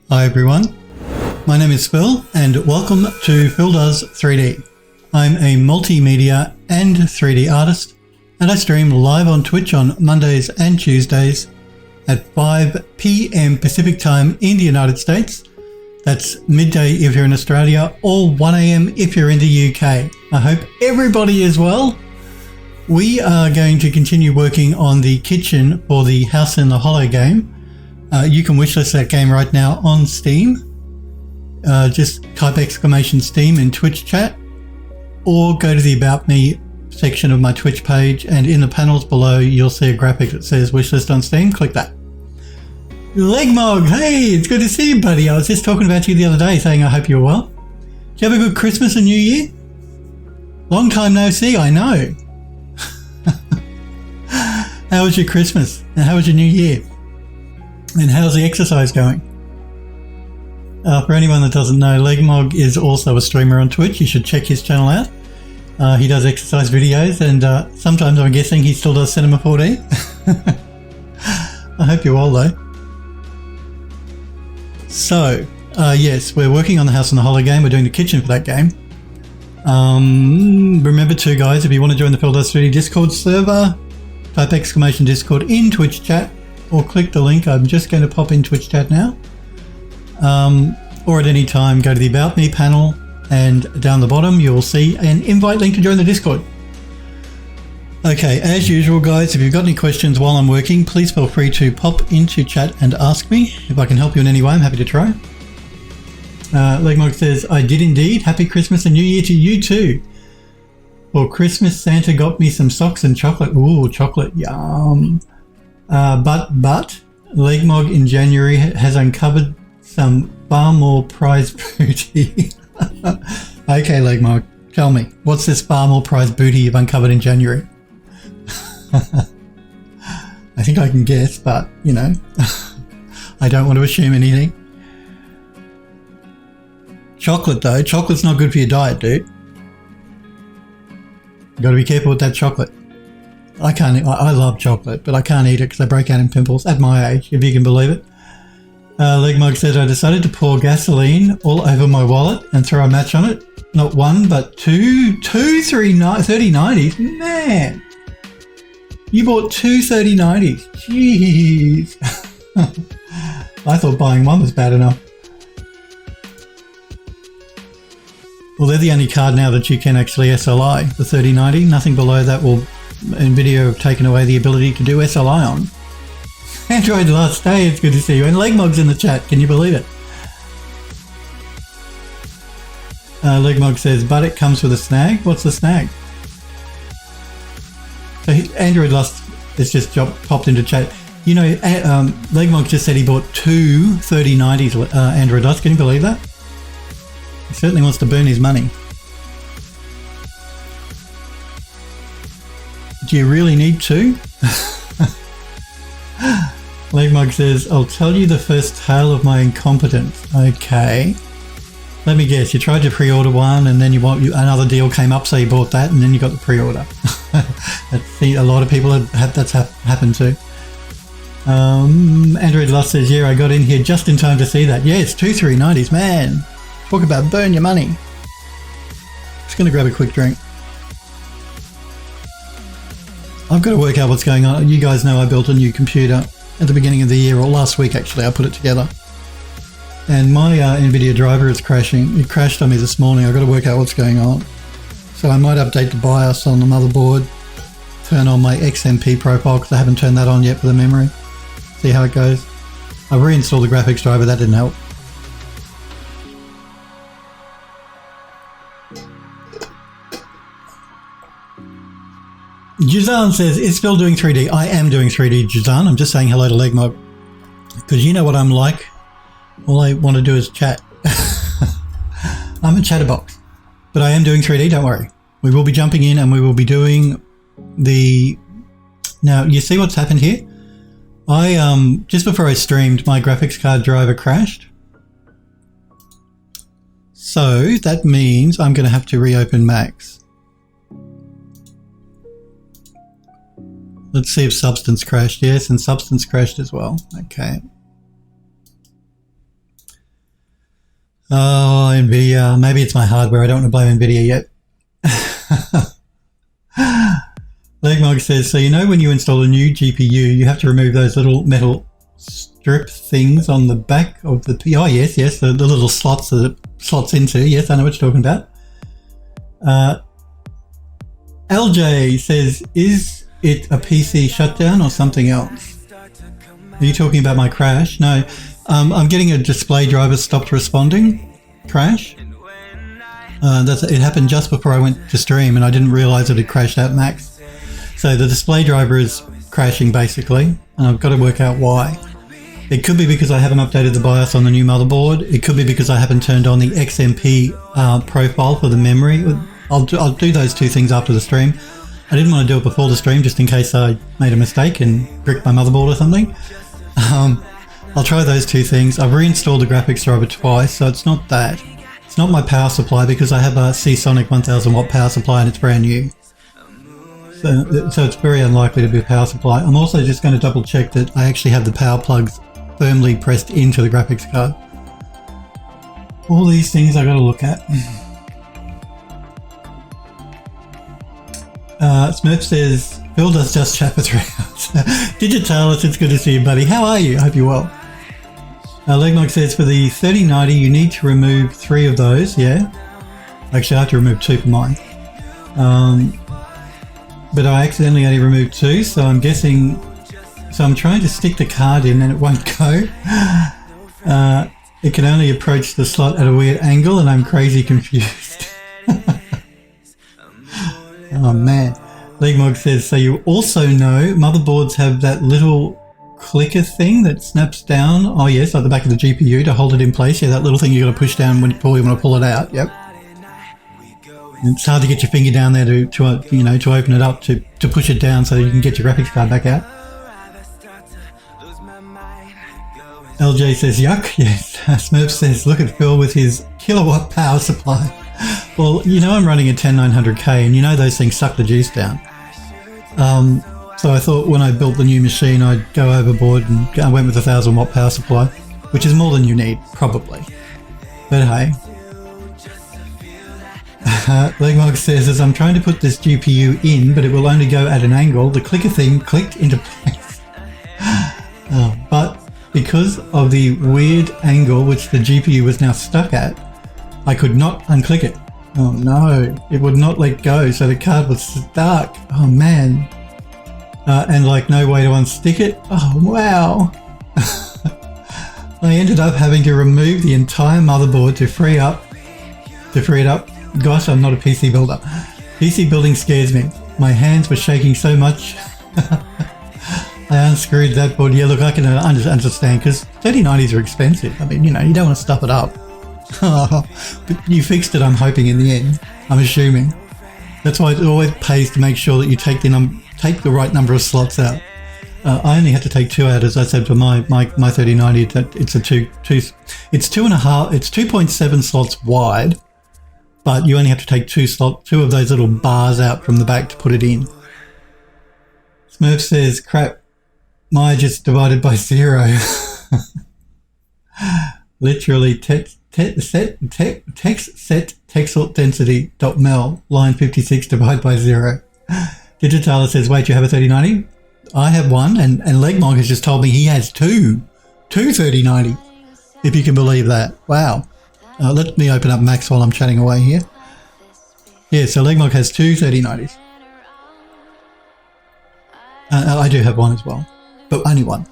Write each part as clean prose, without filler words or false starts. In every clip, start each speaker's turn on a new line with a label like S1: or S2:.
S1: Hi everyone, my name is Phil and welcome to Phil Does 3D. I'm a multimedia and 3D artist and I stream live on Twitch on Mondays and Tuesdays at 5 p.m. Pacific time in the United States. That's midday if you're in Australia or 1 a.m. if you're in the UK. I hope everybody is well. We are going to continue working on the kitchen for the House in the Hollow game. You can wishlist that game right now on Steam. Just type !Steam in Twitch chat or go to the About Me section of my Twitch page and in the panels below you'll see a graphic that says wishlist on Steam. Click that. Legmog, hey, it's good to see you, buddy. I was just talking about you the other day saying I hope you're well. Did you have a good Christmas and New Year? Long time no see, I know. How was your Christmas and how was your New Year? And how's the exercise going? For anyone that doesn't know, Legmog is also a streamer on Twitch. You should check his channel out. He does exercise videos and sometimes I'm guessing he still does Cinema 4D. I hope you're well though. So, yes, we're working on the House in the Hollow game. We're doing the kitchen for that game. Remember too, guys, if you want to join the Phil Does 3D Discord server, type !Discord in Twitch chat or click the link. I'm just going to pop in Twitch chat now. Or at any time, go to the About Me panel and down the bottom you'll see an invite link to join the Discord. Okay, as usual, guys, if you've got any questions while I'm working, please feel free to pop into chat and ask me. If I can help you in any way, I'm happy to try. Legmog says, I did indeed. Happy Christmas and New Year to you too. For Christmas, Santa got me some socks and chocolate. Ooh, chocolate, yum. But Legmog in January has uncovered some far more prized booty. Okay, Legmog, tell me, what's this far more prized booty you've uncovered in January? I think I can guess, but, you know, I don't want to assume anything. Chocolate, though. Chocolate's not good for your diet, dude. You got to be careful with that chocolate. I love chocolate, but I can't eat it because I break out in pimples at my age, if you can believe it. Legmug says, I decided to pour gasoline all over my wallet and throw a match on it. Not one, but two 3090s. Man, you bought two 3090s. Jeez. I thought buying one was bad enough. Well, they're the only card now that you can actually SLI, the 3090. Nothing below that will, NVIDIA have taken away the ability to do SLI on. Android last day, it's good to see you. And Legmog's in the chat, can you believe it? Legmog says, but it comes with a snag. What's the snag? So Android Lust has just popped into chat. You know, Legmog just said he bought two 3090s Android Lust. Can you believe that? He certainly wants to burn his money. Do you really need two? Legmug says, I'll tell you the first tale of my incompetence. Okay. Let me guess, you tried to pre-order one and then another deal came up, so you bought that and then you got the pre-order. A lot of people that's happened to. Android Lust says, yeah, I got in here just in time to see that. Yeah, it's two 390s, man. Talk about burn your money. Just going to grab a quick drink. I've got to work out what's going on. You guys know I built a new computer at the beginning of the year, or last week actually, I put it together. And my NVIDIA driver is crashing. It crashed on me this morning. I've got to work out what's going on. So I might update the BIOS on the motherboard, turn on my XMP profile because I haven't turned that on yet for the memory. See how it goes. I've reinstalled the graphics driver, that didn't help. Jazan says, is Phil doing 3D? I am doing 3D, Jazan. I'm just saying hello to Legmog. Because you know what I'm like. All I want to do is chat. I'm a chatterbox. But I am doing 3D, don't worry. We will be jumping in and we will be doing the... Now, you see what's happened here? Just before I streamed, my graphics card driver crashed. So that means I'm going to have to reopen Max. Let's see if Substance crashed. Yes, and Substance crashed as well. Okay. Oh, NVIDIA. Maybe it's my hardware. I don't want to blame NVIDIA yet. Legmog says, so you know when you install a new GPU, you have to remove those little metal strip things on the back of the... Oh, yes, the little slots that it slots into. Yes, I know what you're talking about. LJ says, is it a PC shutdown or something else? Are you talking about my crash? No. I'm getting a display driver stopped responding crash. It happened just before I went to stream and I didn't realize it had crashed out max. So the display driver is crashing basically, and I've got to work out why. It could be because I haven't updated the BIOS on the new motherboard. It could be because I haven't turned on the XMP profile for the memory. I'll do those two things after the stream. I didn't want to do it before the stream just in case I made a mistake and bricked my motherboard or something. I'll try those two things. I've reinstalled the graphics driver twice, so it's not that. It's not my power supply because I have a Seasonic 1000 watt power supply and it's brand new. So it's very unlikely to be a power supply. I'm also just going to double check that I actually have the power plugs firmly pressed into the graphics card. All these things I got to look at. Smurf says, Phil does just chat for 3 hours. Digitalis, it's good to see you, buddy. How are you? I hope you're well. Legmog says, for the 3090, you need to remove 3 of those, yeah? Actually, I have to remove 2 for mine. But I accidentally only removed 2, so I'm guessing... So I'm trying to stick the card in and it won't go. It can only approach the slot at a weird angle and I'm crazy confused. Oh man. Legmog says, so you also know motherboards have that little clicker thing that snaps down. Oh yes, at the back of the GPU to hold it in place. Yeah, that little thing you got to push down when you want to pull it out. Yep. And it's hard to get your finger down there to open it up to push it down so you can get your graphics card back out. LJ says, yuck. Yes. Smurf says, look at Phil with his kilowatt power supply. Well, you know I'm running a 10900K and you know those things suck the juice down. So I thought when I built the new machine I'd go overboard and I went with a 1000 watt power supply, which is more than you need, probably. But hey. Legmog says, as I'm trying to put this GPU in, but it will only go at an angle, the clicker thing clicked into place. But because of the weird angle which the GPU was now stuck at, I could not unclick it. Oh no, it would not let go, so the card was stuck. Oh man. And like no way to unstick it. Oh wow. I ended up having to remove the entire motherboard to free it up. Gosh, I'm not a PC builder. PC building scares me. My hands were shaking so much. I unscrewed that board. Yeah, look, I can understand because 3090s are expensive. I mean, you don't want to stuff it up. But you fixed it, I'm hoping, in the end. I'm assuming. That's why it always pays to make sure that you take the right number of slots out. I only had to take 2 out, as I said, for my 3090. It's a it's 2.7 slots wide, but you only have to take 2 of those little bars out from the back to put it in. Smurf says, crap, Maya just divided by 0. Literally text set texel density .mel line 56 divided by 0. Digitalis says, wait, you have a 3090? I have one, and Legmog has just told me he has two 3090, if you can believe that. Wow. Let me open up Max while I'm chatting away here. Yeah, so Legmog has 2 3090s. I do have one as well, but only one.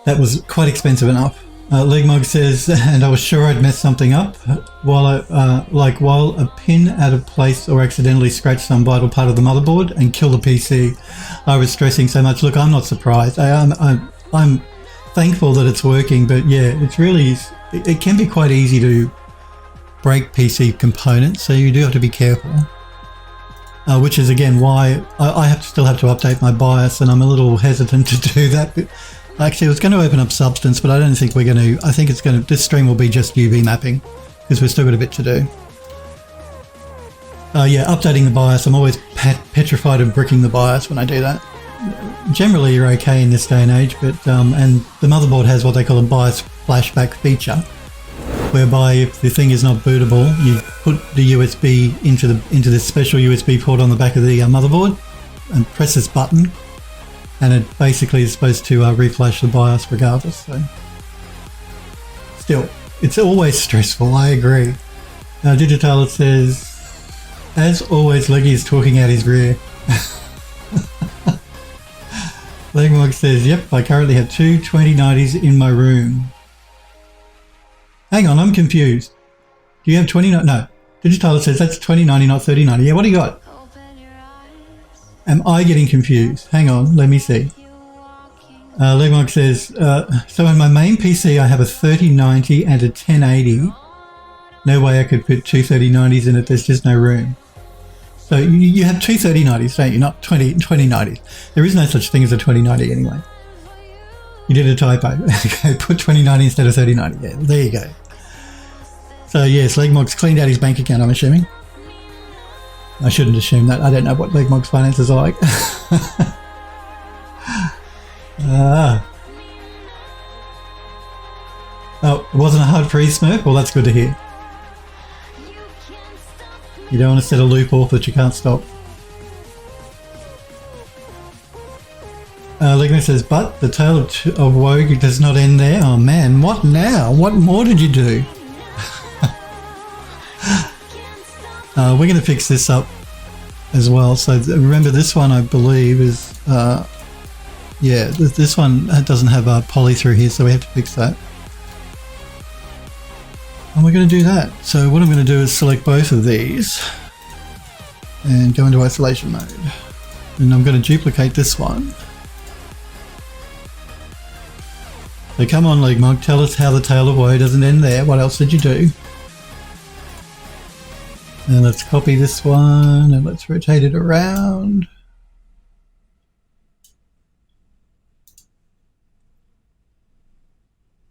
S1: That was quite expensive enough. Legmog says, and I was sure I'd messed something up while a pin out of place or accidentally scratched some vital part of the motherboard and kill the PC. I was stressing so much. Look, I'm not surprised. I'm thankful that it's working, but yeah, it can be quite easy to break PC components, so you do have to be careful. Which is again why I still have to update my BIOS, and I'm a little hesitant to do that. But actually, I was going to open up Substance, but I don't think we're going to. I think this stream will be just UV mapping because we've still got a bit to do. Yeah, updating the BIOS. I'm always petrified of bricking the BIOS when I do that. Generally, you're okay in this day and age, but and the motherboard has what they call a BIOS flashback feature. whereby if the thing is not bootable, you put the USB into this special USB port on the back of the motherboard and press this button, and it basically is supposed to reflash the BIOS regardless. So still, it's always stressful, I agree. Digital says, as always, Leggy is talking out his rear. Legmog says, yep, I currently have two 2090s in my room. Hang on, I'm confused. Do you have 2090? No. Digital says that's 2090, not 3090. Yeah, what do you got? Am I getting confused? Hang on, let me see. Legmog says, so in my main PC I have a 3090 and a 1080. No way I could put two 3090s in it, there's just no room. So you have two 3090s, don't you? Not 2090s. There is no such thing as a 2090 anyway. You did a typo. Okay, put 2090 instead of 3090. Yeah, there you go. So yes, Legmog's cleaned out his bank account, I'm assuming. I shouldn't assume that. I don't know what Legmog's finances are like. Oh, it wasn't a hard freeze, Smurf? Well, that's good to hear. You don't want to set a loop off that you can't stop. Legmog says, but the tale of woe does not end there. Oh man, what now? What more did you do? We're going to fix this up as well. So remember, this one I believe is, yeah, this one doesn't have a poly through here, so we have to fix that. And we're going to do that. So what I'm going to do is select both of these and go into isolation mode. And I'm going to duplicate this one. So come on, Legmog, tell us how the tale of woe doesn't end there. What else did you do? And let's copy this one and let's rotate it around.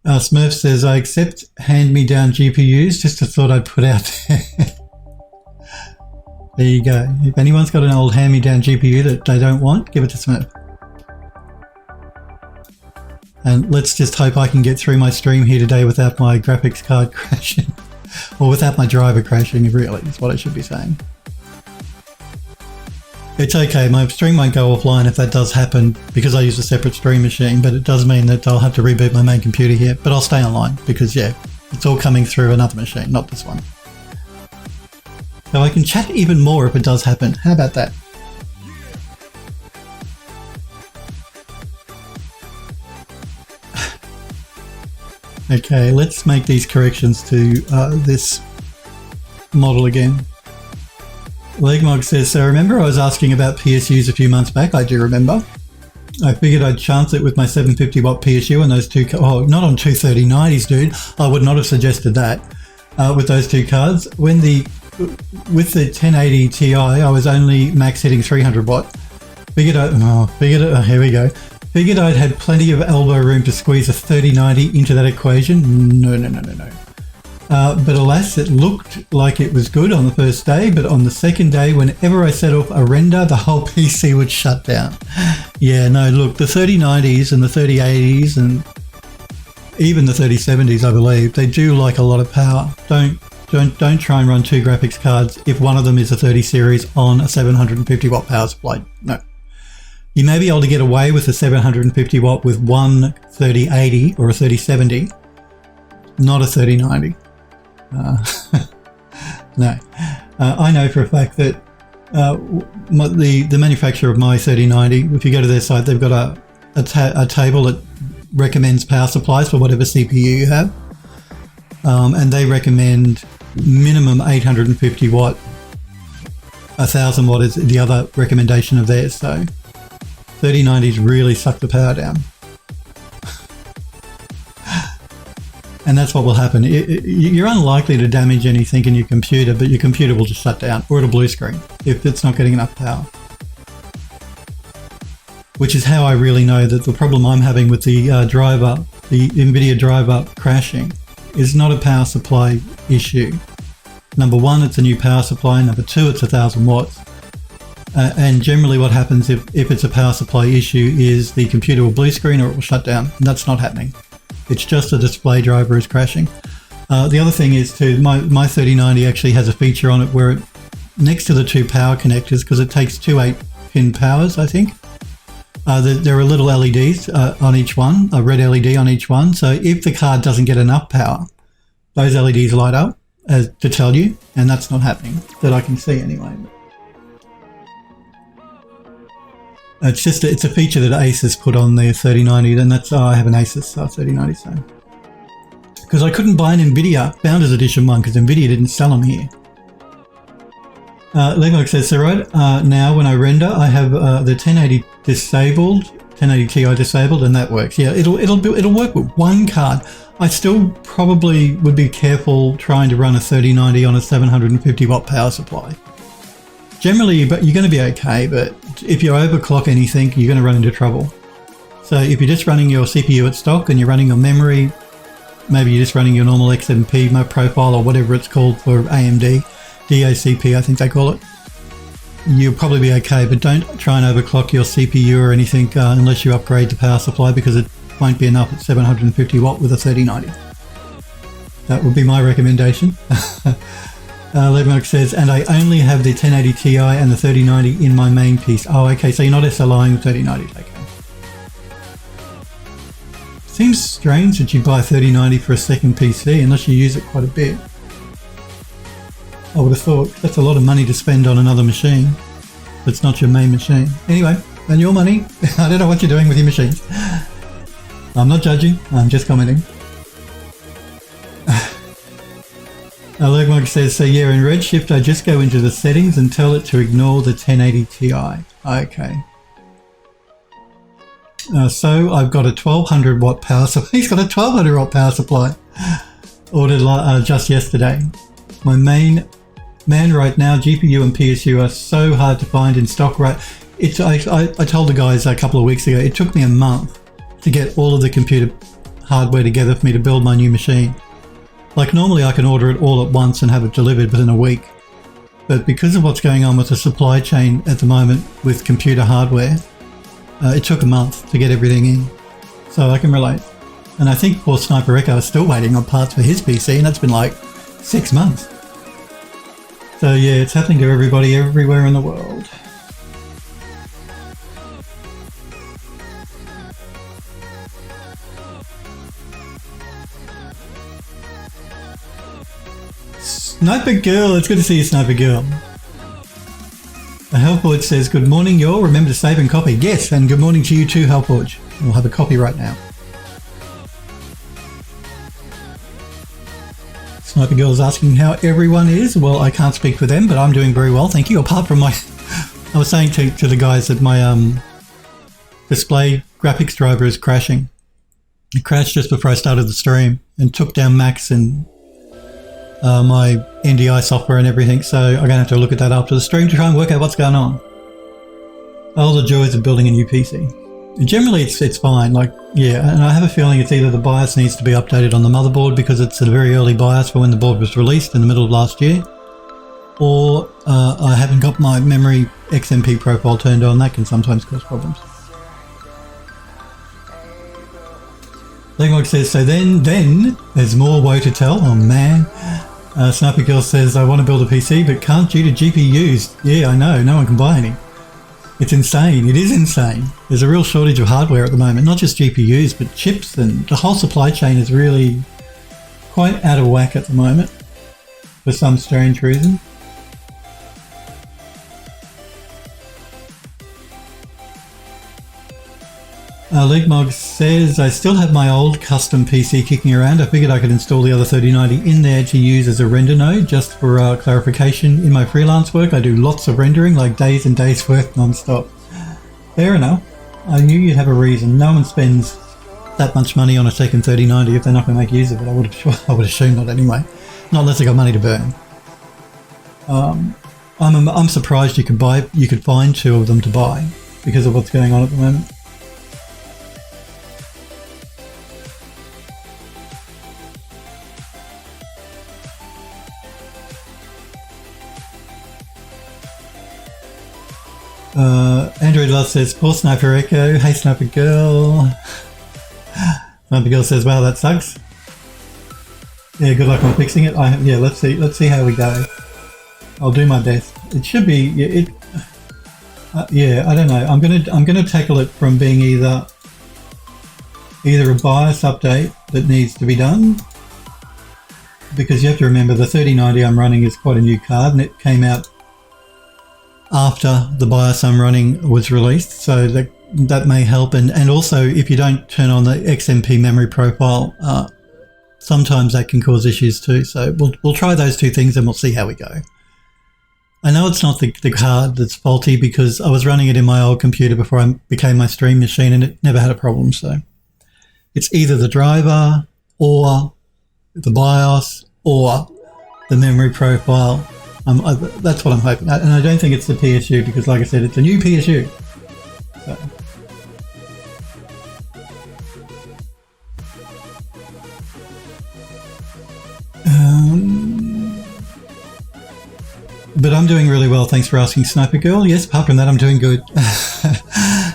S1: Smurf says, I accept hand-me-down GPUs, just a thought I'd put out there. There you go. If anyone's got an old hand-me-down GPU that they don't want, give it to Smurf. And let's just hope I can get through my stream here today without my graphics card crashing. Or without my driver crashing, really, is what I should be saying. It's okay, my stream won't go offline if that does happen because I use a separate stream machine, but it does mean that I'll have to reboot my main computer here, but I'll stay online because, yeah, it's all coming through another machine, not this one. So I can chat even more if it does happen. How about that? Okay, let's make these corrections to this model again. Legmog says, so remember I was asking about PSUs a few months back? I do remember. I figured I'd chance it with my 750 watt PSU and those two, oh, not on two 3090s, dude. I would not have suggested that with those two cards. With the 1080 Ti, I was only max hitting 300 watt. Here we go. Figured I'd had plenty of elbow room to squeeze a 3090 into that equation. No. But alas, it looked like it was good on the first day, but on the second day, whenever I set off a render, the whole PC would shut down. Yeah, no, look, the 3090s and the 3080s and even the 3070s, I believe, they do like a lot of power. Don't try and run two graphics cards if one of them is a 30 series on a 750 watt power supply. No. You may be able to get away with a 750 watt with one 3080 or a 3070, not a 3090. No. I know for a fact that the manufacturer of my 3090, if you go to their site, they've got a table that recommends power supplies for whatever CPU you have, and they recommend minimum 850 watt. 1000 watt is the other recommendation of theirs. So 3090s really suck the power down. And that's what will happen. You're unlikely to damage anything in your computer, but your computer will just shut down or it'll blue screen if it's not getting enough power. Which is how I really know that the problem I'm having with the NVIDIA driver crashing is not a power supply issue. Number one, it's a new power supply. Number two, it's 1000 watts. And generally what happens if it's a power supply issue is the computer will blue screen or it will shut down. And that's not happening. It's just the display driver is crashing. The other thing is too, my 3090 actually has a feature on it where it, next to the two power connectors, because it takes two 8-pin powers, I think. There are little LEDs on each one, a red LED on each one. So if the card doesn't get enough power, those LEDs light up to tell you, and that's not happening that I can see anyway. It's a feature that Asus put on their 3090, and that's I have an Asus 3090, so because I couldn't buy an Nvidia Founders Edition one because Nvidia didn't sell them here. Legmark says, so right now when I render, I have the 1080 disabled, 1080 Ti disabled, and that works. Yeah, it'll work with one card. I still probably would be careful trying to run a 3090 on a 750 watt power supply. Generally, but you're going to be okay, but if you overclock anything, you're going to run into trouble. So if you're just running your CPU at stock and you're running your memory, maybe you're just running your normal XMP profile or whatever it's called for AMD, DACP I think they call it, you'll probably be okay, but don't try and overclock your CPU or anything unless you upgrade the power supply, because it won't be enough at 750 watt with a 3090. That would be my recommendation. Ledmark says, and I only have the 1080 Ti and the 3090 in my main piece. Oh, okay, so you're not SLIing the 3090, okay. Seems strange that you'd buy a 3090 for a second PC unless you use it quite a bit. I would have thought that's a lot of money to spend on another machine that's not your main machine. Anyway, and your money, I don't know what you're doing with your machines. I'm not judging, I'm just commenting. Legmark says, so yeah, in Redshift I just go into the settings and tell it to ignore the 1080 Ti. Okay. So I've got a 1200 watt power supply. He's got a 1200 watt power supply. Ordered just yesterday. My main man right now, GPU and PSU are so hard to find in stock. Right, I told the guys a couple of weeks ago, it took me a month to get all of the computer hardware together for me to build my new machine. Like normally I can order it all at once and have it delivered within a week. But because of what's going on with the supply chain at the moment with computer hardware, it took a month to get everything in. So I can relate. And I think poor Sniper Echo is still waiting on parts for his PC, and that's been like 6 months. So yeah, it's happening to everybody everywhere in the world. Sniper Girl, it's good to see you, Sniper Girl. Hellforge says, good morning, y'all. Remember to save and copy. Yes, and good morning to you too, Hellforge. We'll have a copy right now. Sniper Girl is asking how everyone is. Well, I can't speak for them, but I'm doing very well, thank you. Apart from my... I was saying to the guys that my display graphics driver is crashing. It crashed just before I started the stream and took down Max and my NDI software and everything, so I'm going to have to look at that after the stream to try and work out what's going on. All the joys of building a new PC. Generally it's fine, like, yeah, and I have a feeling it's either the BIOS needs to be updated on the motherboard because it's a very early BIOS for when the board was released in the middle of last year, or I haven't got my memory XMP profile turned on. That can sometimes cause problems. Legmark says, so then there's more woe to tell. Oh man. Sniper Girl says, I want to build a PC but can't due to GPUs. Yeah, I know, no one can buy any. It's insane, it is insane. There's a real shortage of hardware at the moment, not just GPUs but chips, and the whole supply chain is really quite out of whack at the moment for some strange reason. Legmog says, I still have my old custom PC kicking around. I figured I could install the other 3090 in there to use as a render node. Just for clarification, in my freelance work I do lots of rendering, like days and days worth non-stop. Fair enough. I knew you'd have a reason. No one spends that much money on a second 3090 if they're not going to make use of it. I would assume not anyway. Not unless they got money to burn. I'm surprised you could find two of them to buy because of what's going on at the moment. Android Love says, poor Sniper Echo. Hey Sniper Girl. Sniper Girl says, wow, that sucks. Yeah, good luck on fixing it. Yeah, let's see how we go. I'll do my best. It should be. Yeah, I don't know. I'm gonna tackle it from being either a BIOS update that needs to be done, because you have to remember the 3090 I'm running is quite a new card and it came out after the BIOS I'm running was released, so that may help. And also, if you don't turn on the XMP memory profile, sometimes that can cause issues too. So we'll try those two things and we'll see how we go. I know it's not the card that's faulty, because I was running it in my old computer before I became my stream machine and it never had a problem. So it's either the driver or the BIOS or the memory profile. That's what I'm hoping. And I don't think it's the PSU, because like I said, it's a new PSU. So. But I'm doing really well, thanks for asking, Sniper Girl. Yes, apart from that, I'm doing good.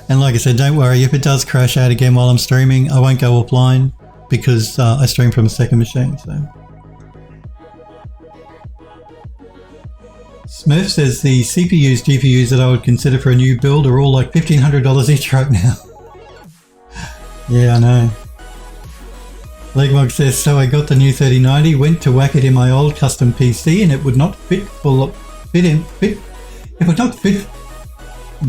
S1: And like I said, don't worry, if it does crash out again while I'm streaming, I won't go offline, because I stream from a second machine. So Smurf says the CPUs, GPUs that I would consider for a new build are all like $1,500 each right now. Yeah, I know. Legmog says, so I got the new 3090, went to whack it in my old custom PC and it would not fit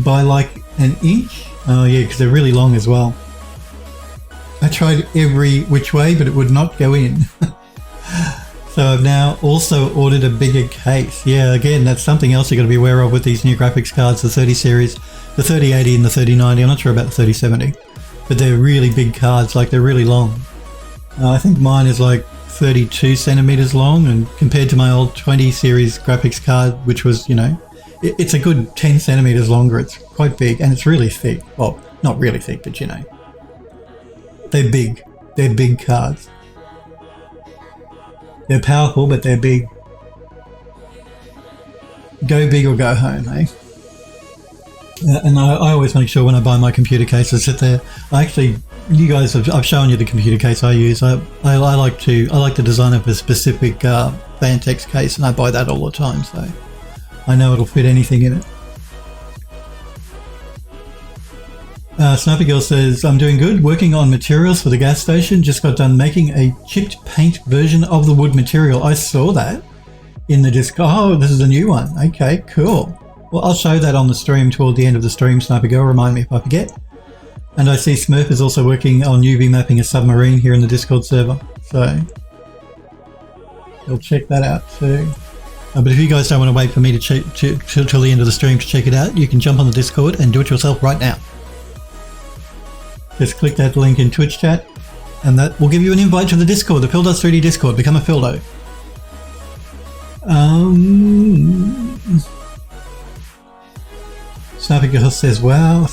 S1: by like an inch. Oh yeah, because they're really long as well. I tried every which way, but it would not go in. So I've now also ordered a bigger case. Yeah, again, that's something else you've got to be aware of with these new graphics cards, the 30 series, the 3080 and the 3090. I'm not sure about the 3070, but they're really big cards, like they're really long. I think mine is like 32 centimeters long, and compared to my old 20 series graphics card, which was, you know, it's a good 10 centimeters longer. It's quite big and it's really thick. Well, not really thick, but you know, they're big. They're big cards. They're powerful, but they're big. Go big or go home, eh? And I always make sure when I buy my computer cases that they're, you guys have, I've shown you the computer case I use. I like the design of a specific Vantex case, and I buy that all the time, so I know it'll fit anything in it. Sniper Girl says, I'm doing good, working on materials for the gas station. Just got done making a chipped paint version of the wood material. I saw that in the disc. Oh, this is a new one. Okay, cool. Well, I'll show that on the stream toward the end of the stream, Sniper Girl. Remind me if I forget. And I see Smurf is also working on UV mapping a submarine here in the Discord server. So you'll check that out too. But if you guys don't want to wait for me to check till the end of the stream to check it out, you can jump on the Discord and do it yourself right now. Just click that link in Twitch chat, and that will give you an invite to the Discord, the PhilDoes 3D Discord. Become a Phildo. Sniper Girl says, wow.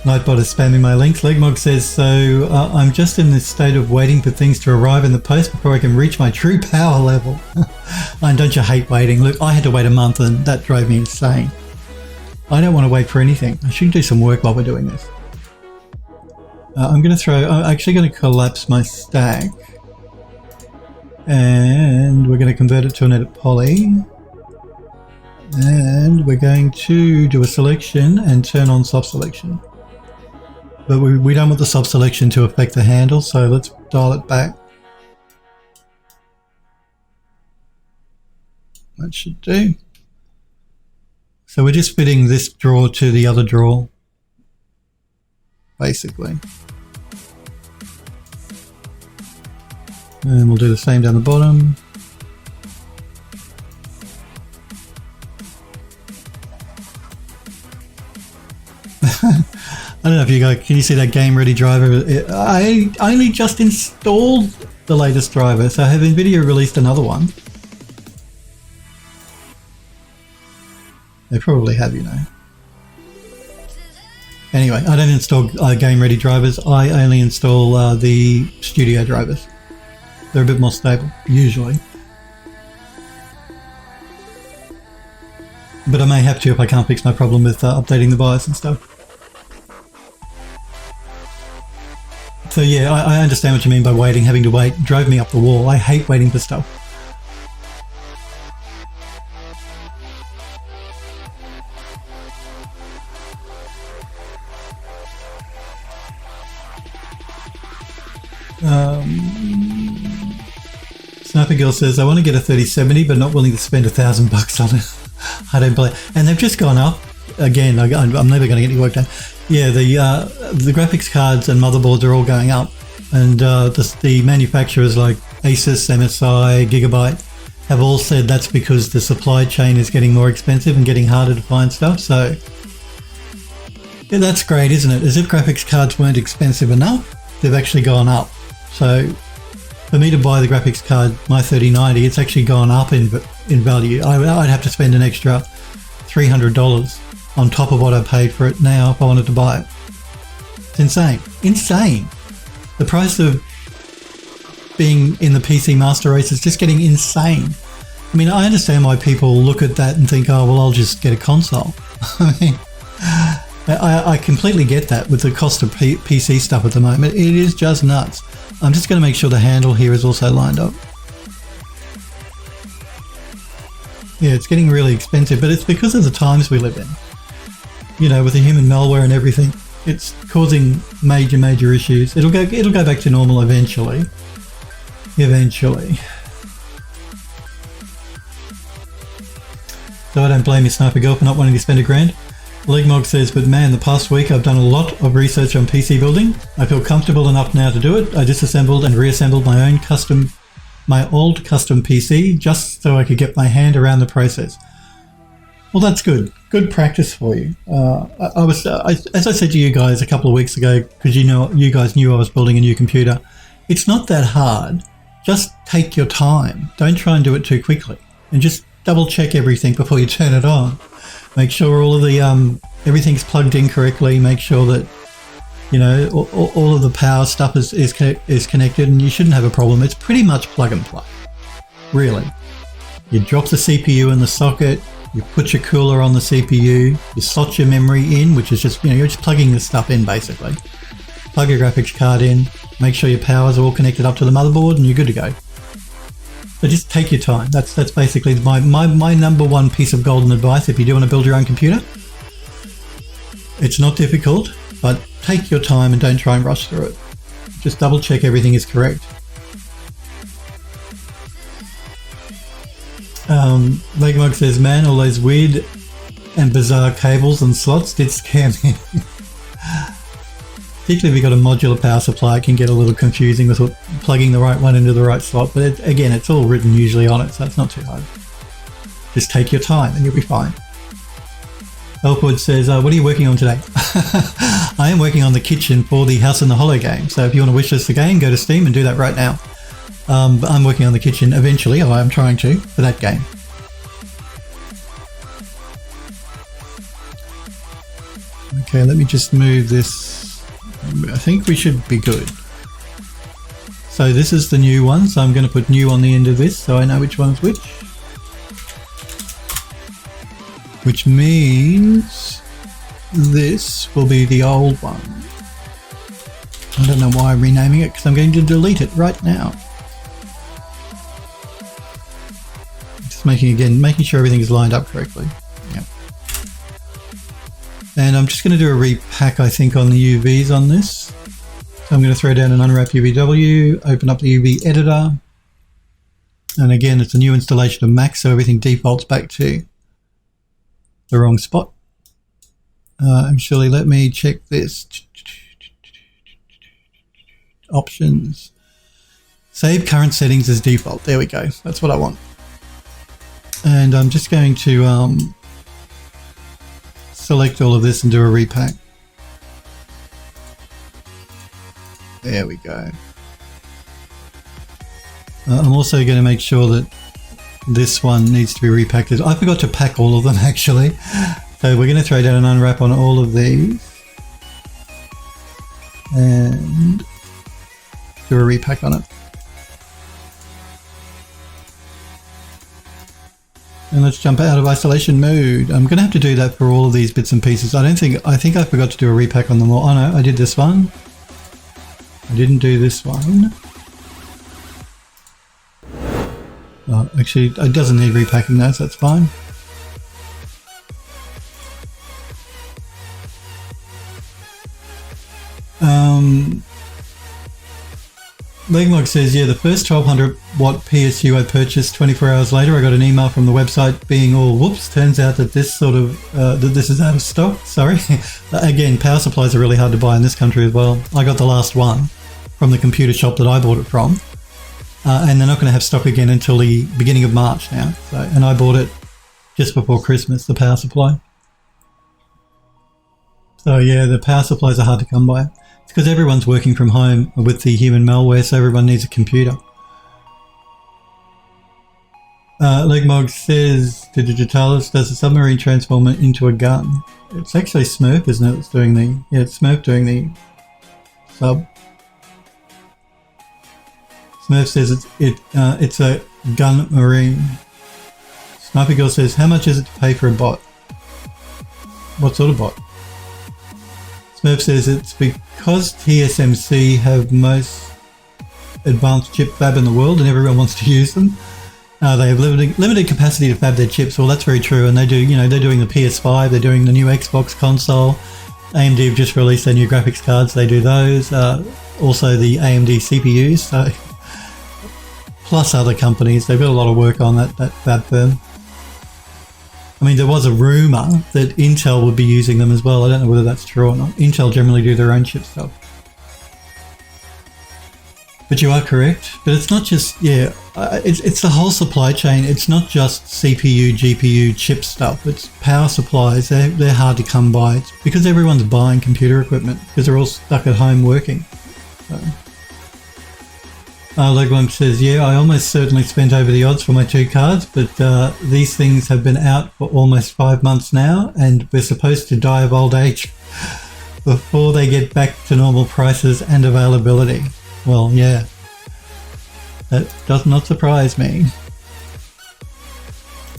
S1: Nightbot is spamming my links. Legmog says, so I'm just in this state of waiting for things to arrive in the post before I can reach my true power level. And don't you hate waiting? Look, I had to wait a month and that drove me insane. I don't want to wait for anything. I should do some work while we're doing this. I'm actually going to collapse my stack. And we're going to convert it to an edit poly. And we're going to do a selection and turn on soft selection. But we don't want the soft selection to affect the handle, so let's dial it back. That should do. So we're just fitting this drawer to the other drawer, basically. And we'll do the same down the bottom. I don't know if you guys, can you see that game ready driver? I only just installed the latest driver, so have NVIDIA released another one? They probably have, you know. Anyway, I don't install game ready drivers. I only install the studio drivers. They're a bit more stable, usually. But I may have to if I can't fix my problem with updating the BIOS and stuff. So yeah, I understand what you mean by waiting, having to wait. It drove me up the wall. I hate waiting for stuff. Sniper Girl says, I want to get a 3070, but not willing to spend $1,000 on it. I don't believe. And they've just gone up. Again, I'm never going to get any work done. Yeah, the graphics cards and motherboards are all going up. And the manufacturers like Asus, MSI, Gigabyte have all said that's because the supply chain is getting more expensive and getting harder to find stuff. So yeah, that's great, isn't it? As if graphics cards weren't expensive enough, they've actually gone up. So for me to buy the graphics card, my 3090, it's actually gone up in value. I'd have to spend an extra $300 on top of what I paid for it now if I wanted to buy it. It's insane. Insane. The price of being in the PC master race is just getting insane. I mean, I understand why people look at that and think, oh, well, I'll just get a console. I mean, I completely get that with the cost of PC stuff at the moment. It is just nuts. I'm just going to make sure the handle here is also lined up. Yeah, it's getting really expensive, but it's because of the times we live in. You know, with the human malware and everything, it's causing major issues. It'll go back to normal eventually. Eventually. So I don't blame you, Sniper Girl, for not wanting to spend $1,000. Legmog says, but man, the past week I've done a lot of research on PC building. I feel comfortable enough now to do it. I disassembled and reassembled my old custom PC just so I could get my hand around the process. Well, that's good. Good practice for you. As I said to you guys a couple of weeks ago, because you guys knew I was building a new computer, it's not that hard. Just take your time. Don't try and do it too quickly, and just double check everything before you turn it on. Make sure all of the everything's plugged in correctly. Make sure that all of the power stuff is connected, and you shouldn't have a problem. It's pretty much plug and play, really. You drop the CPU in the socket. You put your cooler on the CPU. You slot your memory in, which is just you're just plugging this stuff in basically. Plug your graphics card in. Make sure your power's all connected up to the motherboard, and you're good to go. So just take your time. That's basically my number one piece of golden advice if you do want to build your own computer. It's not difficult, but take your time and don't try and rush through it. Just double check everything is correct. Legmug says, man, all those weird and bizarre cables and slots did scare me. Particularly if you've got a modular power supply, it can get a little confusing with plugging the right one into the right slot. But again, it's all written usually on it, so it's not too hard. Just take your time and you'll be fine. Elkwood says, what are you working on today? I am working on the kitchen for the House in the Hollow game. So if you want to wishlist the game, go to Steam and do that right now. But I'm working on the kitchen eventually, or I'm trying to, for that game. Okay, let me just move this. I think we should be good. So this is the new one, so I'm going to put new on the end of this so I know which one's which. Which means this will be the old one. I don't know why I'm renaming it because I'm going to delete it right now. Just making sure everything is lined up correctly. Yep. And I'm just going to do a repack, I think, on the UVs on this. So I'm going to throw down an unwrap UVW, open up the UV editor. And again, it's a new installation of Mac, so everything defaults back to the wrong spot. Actually, let me check this. Options. Save current settings as default. There we go. That's what I want. And I'm just going to select all of this and do a repack. There we go. I'm also going to make sure that this one needs to be repacked. I forgot to pack all of them actually. So we're going to throw down an unwrap on all of these and do a repack on it. And let's jump out of isolation mode. I'm going to have to do that for all of these bits and pieces. I think I forgot to do a repack on them all. Oh no, I did this one. I didn't do this one. Oh, actually, it doesn't need repacking those, that's fine. Legmog says, yeah, the first 1200 watt PSU I purchased 24 hours later, I got an email from the website being all whoops, turns out that this sort of, that this is out of stock, sorry. Again, power supplies are really hard to buy in this country as well. I got the last one from the computer shop that I bought it from, and they're not going to have stock again until the beginning of March now. So, and I bought it just before Christmas, the power supply. So yeah, the power supplies are hard to come by. It's because everyone's working from home with the human malware, so everyone needs a computer. Legmog says to Digitalis, does the submarine transform into a gun? It's actually Smurf, isn't it? It's doing the, yeah, it's Smurf doing the sub. Smurf says it's a gun marine. Sniper Girl says, how much is it to pay for a bot? What sort of bot? Smurf says it's because TSMC have most advanced chip fab in the world and everyone wants to use them. They have limited capacity to fab their chips. Well, that's very true. And they do, you know, they're doing the PS5, they're doing the new Xbox console. AMD have just released their new graphics cards. They do those. Also the AMD CPUs. So, plus other companies. They've got a lot of work on that fab firm. I mean, there was a rumour that Intel would be using them as well. I don't know whether that's true or not. Intel generally do their own chip stuff. But you are correct. But it's not just, yeah, it's the whole supply chain. It's not just CPU, GPU, chip stuff. It's power supplies. They're hard to come by. It's because everyone's buying computer equipment because they're all stuck at home working. So. Legwamp says, yeah, I almost certainly spent over the odds for my 2 cards, but these things have been out for almost 5 months now, and we're supposed to die of old age before they get back to normal prices and availability. Well, yeah, that does not surprise me.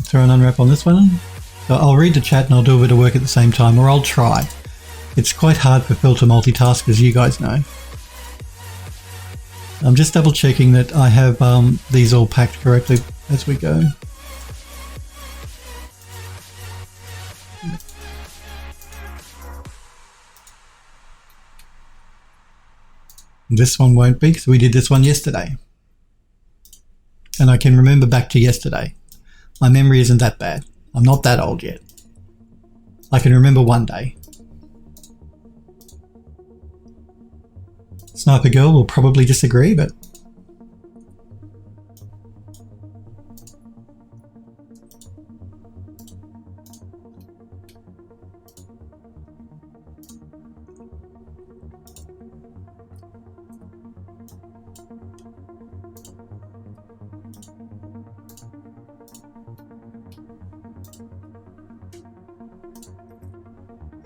S1: Throw an unwrap on this one. So I'll read the chat and I'll do a bit of work at the same time, or I'll try. It's quite hard for Phil to multitask, as you guys know. I'm just double checking that I have these all packed correctly as we go. This one won't be because we did this one yesterday. And I can remember back to yesterday. My memory isn't that bad. I'm not that old yet. I can remember one day. Sniper Girl will probably disagree, but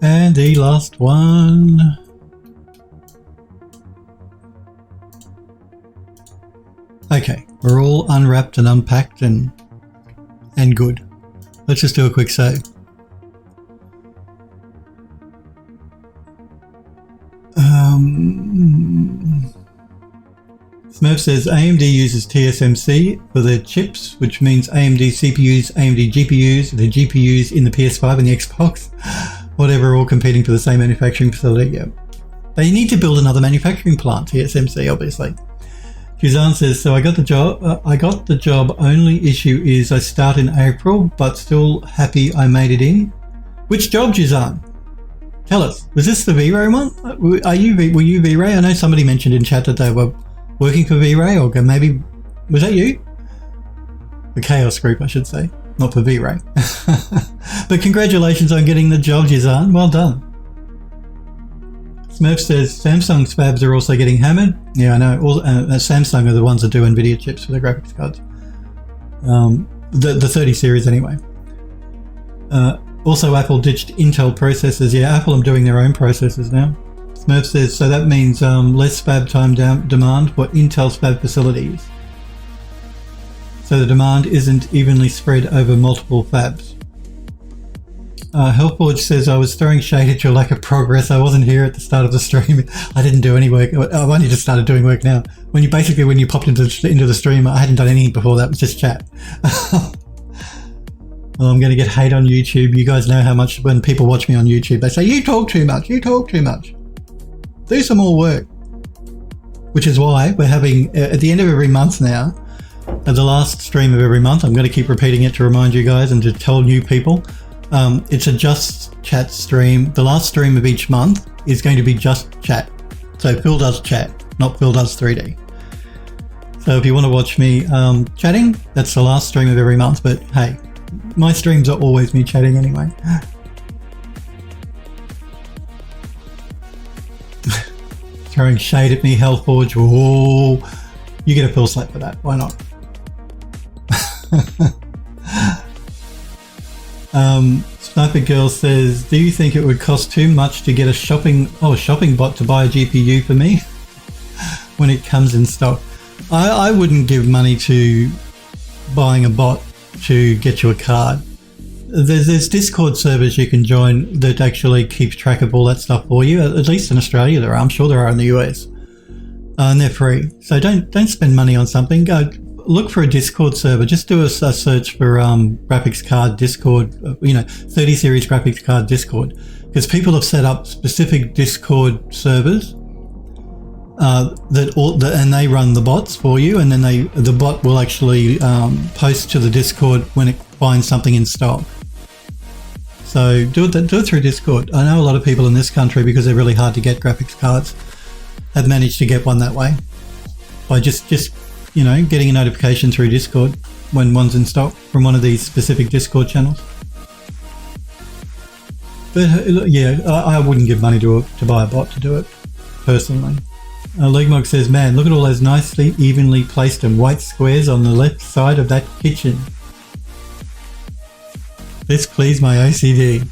S1: and the last one. Okay, we're all unwrapped and unpacked and good. Let's just do a quick save. Smurf says AMD uses TSMC for their chips, which means AMD CPUs, AMD GPUs, the GPUs in the PS5 and the Xbox, whatever, all competing for the same manufacturing facility. Yeah. They need to build another manufacturing plant, TSMC, obviously. Juzan says, so I got the job. Only issue is I start in April, but still happy I made it in. Which job, Juzan? Tell us. Was this the V-Ray one? Were you V-Ray? I know somebody mentioned in chat that they were working for V-Ray, or maybe, was that you? The Chaos Group, I should say, not for V-Ray. But congratulations on getting the job, Juzan. Well done. Smurf says Samsung's fabs are also getting hammered. Yeah, I know. Samsung are the ones that do NVIDIA chips for their graphics cards. The 30 series anyway. Also, Apple ditched Intel processors. Yeah, Apple are doing their own processors now. Smurf says, so that means less fab time demand for Intel's fab facilities. So the demand isn't evenly spread over multiple fabs. Hellforge says, I was throwing shade at your lack of progress. I wasn't here at the start of the stream. I didn't do any work. I've only just started doing work now. When you popped into the stream, I hadn't done anything before that. It was just chat. Well, I'm going to get hate on YouTube. You guys know how much when people watch me on YouTube, they say, you talk too much. You talk too much. Do some more work. Which is why we're having, at the end of every month now, at the last stream of every month, I'm going to keep repeating it to remind you guys and to tell new people. It's a just chat stream. The last stream of each month is going to be just chat. So Phil does chat, not Phil does 3D. So if you want to watch me chatting, that's the last stream of every month. But hey, my streams are always me chatting anyway. Throwing shade at me, Hellforge. Whoa. You get a Phil slap for that. Why not? Sniper Girl says, do you think it would cost too much to get a shopping bot to buy a GPU for me when it comes in stock? I wouldn't give money to buying a bot to get you a card. There's Discord servers you can join that actually keeps track of all that stuff for you. At least in Australia there are. I'm sure there are in the US. And they're free. So don't spend money on something. Go look for a Discord server. Just do a search for graphics card Discord, 30 series graphics card Discord, because people have set up specific Discord servers and they run the bots for you, and then the bot will actually post to the Discord when it finds something in stock. So do it through Discord. I know a lot of people in this country, because they're really hard to get graphics cards, have managed to get one that way by just getting a notification through Discord when one's in stock from one of these specific Discord channels. But yeah, I wouldn't give money to buy a bot to do it personally. Legmog says, man, look at all those nicely evenly placed and white squares on the left side of that kitchen. This please my OCD.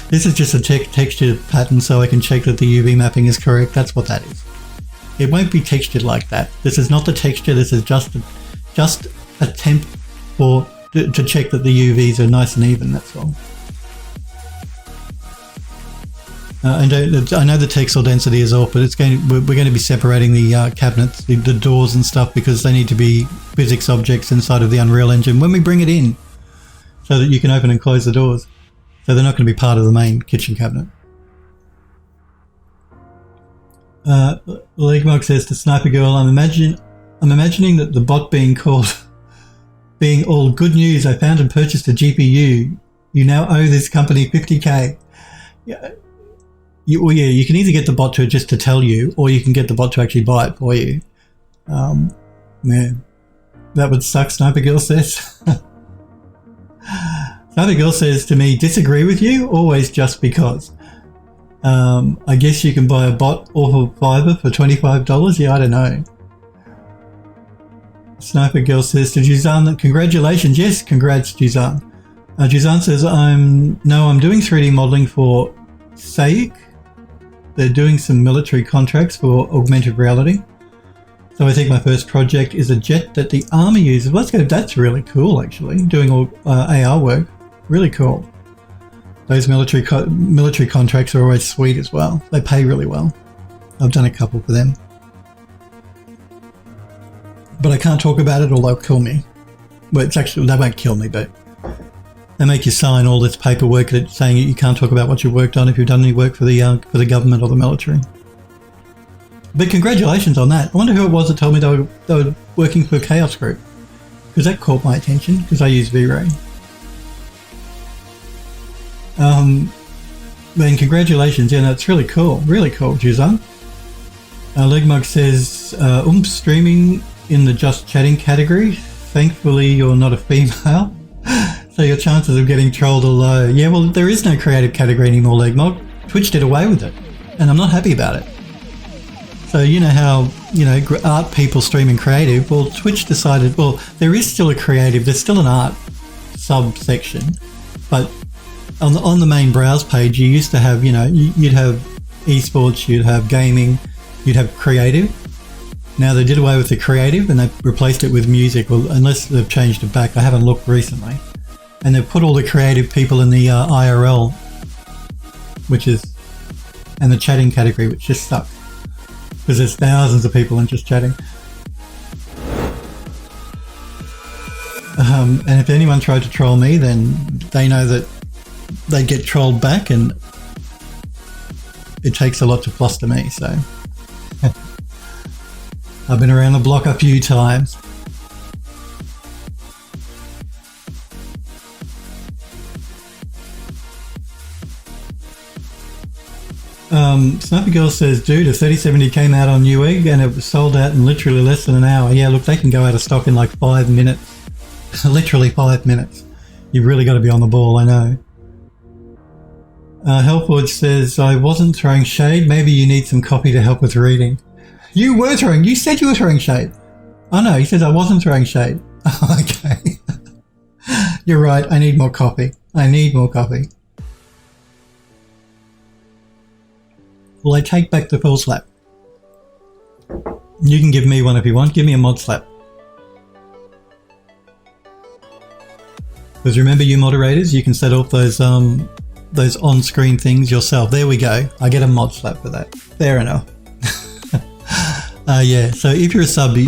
S1: This is just a texture pattern so I can check that the UV mapping is correct. That's what that is. It won't be textured like that. This is not the texture. This is just attempt to check that the UVs are nice and even. That's all. And I know the textile density is off, but we're going to be separating the cabinets, the doors and stuff, because they need to be physics objects inside of the Unreal Engine when we bring it in, so that you can open and close the doors. So they're not going to be part of the main kitchen cabinet. Legmog says to Sniper Girl, I'm imagining that the bot being all good news. I found and purchased a GPU. You now owe this company 50k. Yeah. You can either get the bot to tell you, or you can get the bot to actually buy it for you. Yeah, that would suck, Sniper Girl says. Sniper Girl says to me, disagree with you, always just because. I guess you can buy a bot off of Fiverr for $25. Yeah, I don't know. Sniper Girl says to Juzan, congratulations. Yes, congrats, Juzan. Juzan says, I'm doing 3D modeling for SAIC. They're doing some military contracts for augmented reality. So I think my first project is a jet that the army uses. That's really cool, actually, doing all AR work. Really cool. Those military contracts are always sweet as well. They pay really well. I've done a couple for them. But I can't talk about it or they'll kill me. Well, they won't kill me, but they make you sign all this paperwork saying you can't talk about what you've worked on if you've done any work for the government or the military. But congratulations on that. I wonder who it was that told me they were working for Chaos Group, because that caught my attention because I use V-Ray. And congratulations. Yeah, that's really cool. Really cool, Juzan. Legmug says, streaming in the just chatting category. Thankfully, you're not a female. So your chances of getting trolled are low. Yeah, well, there is no creative category anymore, Legmog. Twitch did away with it, and I'm not happy about it. So you know how, art people streaming creative? Well, Twitch decided, there is still a creative, there's still an art subsection, but on the main browse page, you used to have, you'd have esports, you'd have gaming, you'd have creative. Now they did away with the creative and they replaced it with music, well, unless they've changed it back. I haven't looked recently. And they've put all the creative people in the IRL, and the chatting category, which just sucks. Because there's thousands of people in just chatting. And if anyone tried to troll me, then they know that they get trolled back, and it takes a lot to fluster me, so. I've been around the block a few times. Sniper Girl says, dude, a 3070 came out on Newegg and it was sold out in literally less than an hour. Yeah, look, they can go out of stock in like 5 minutes. Literally 5 minutes. You've really got to be on the ball, I know. Hellforge says, I wasn't throwing shade. Maybe you need some copy to help with reading. You said you were throwing shade. Oh no, he says I wasn't throwing shade. Okay. You're right, I need more copy. Well, I take back the full slap. You can give me one if you want. Give me a mod slap. Because remember, you moderators, you can set off those on-screen things yourself. There we go. I get a mod slap for that. Fair enough. Yeah, so if you're a sub,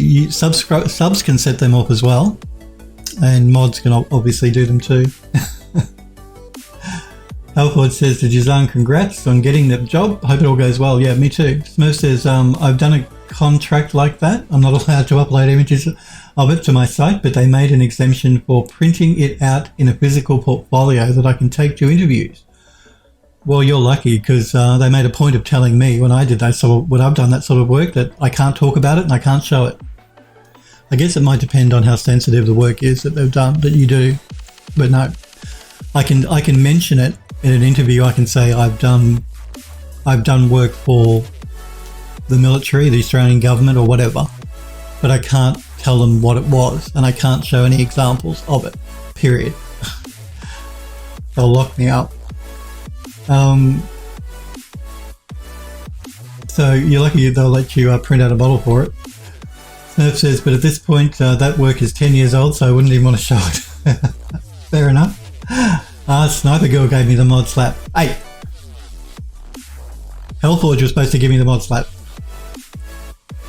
S1: subs can set them off as well. And mods can obviously do them too. Alford says to Jazan, congrats on getting the job. Hope it all goes well. Yeah, me too. Smurf says, I've done a contract like that. I'm not allowed to upload images of it to my site, but they made an exemption for printing it out in a physical portfolio that I can take to interviews. Well, you're lucky, because they made a point of telling me when I did that when I've done that sort of work, that I can't talk about it and I can't show it. I guess it might depend on how sensitive the work is that they've done, that you do. But no, I can mention it in an interview. I can say I've done work for the military, the Australian government, or whatever, but I can't tell them what it was, and I can't show any examples of it. Period. They'll lock me up. So you're lucky they'll let you print out a bottle for it. Smurf says, but at this point that work is 10 years old, so I wouldn't even want to show it. Fair enough. Sniper Girl gave me the mod slap. Hey! Hellforge was supposed to give me the mod slap.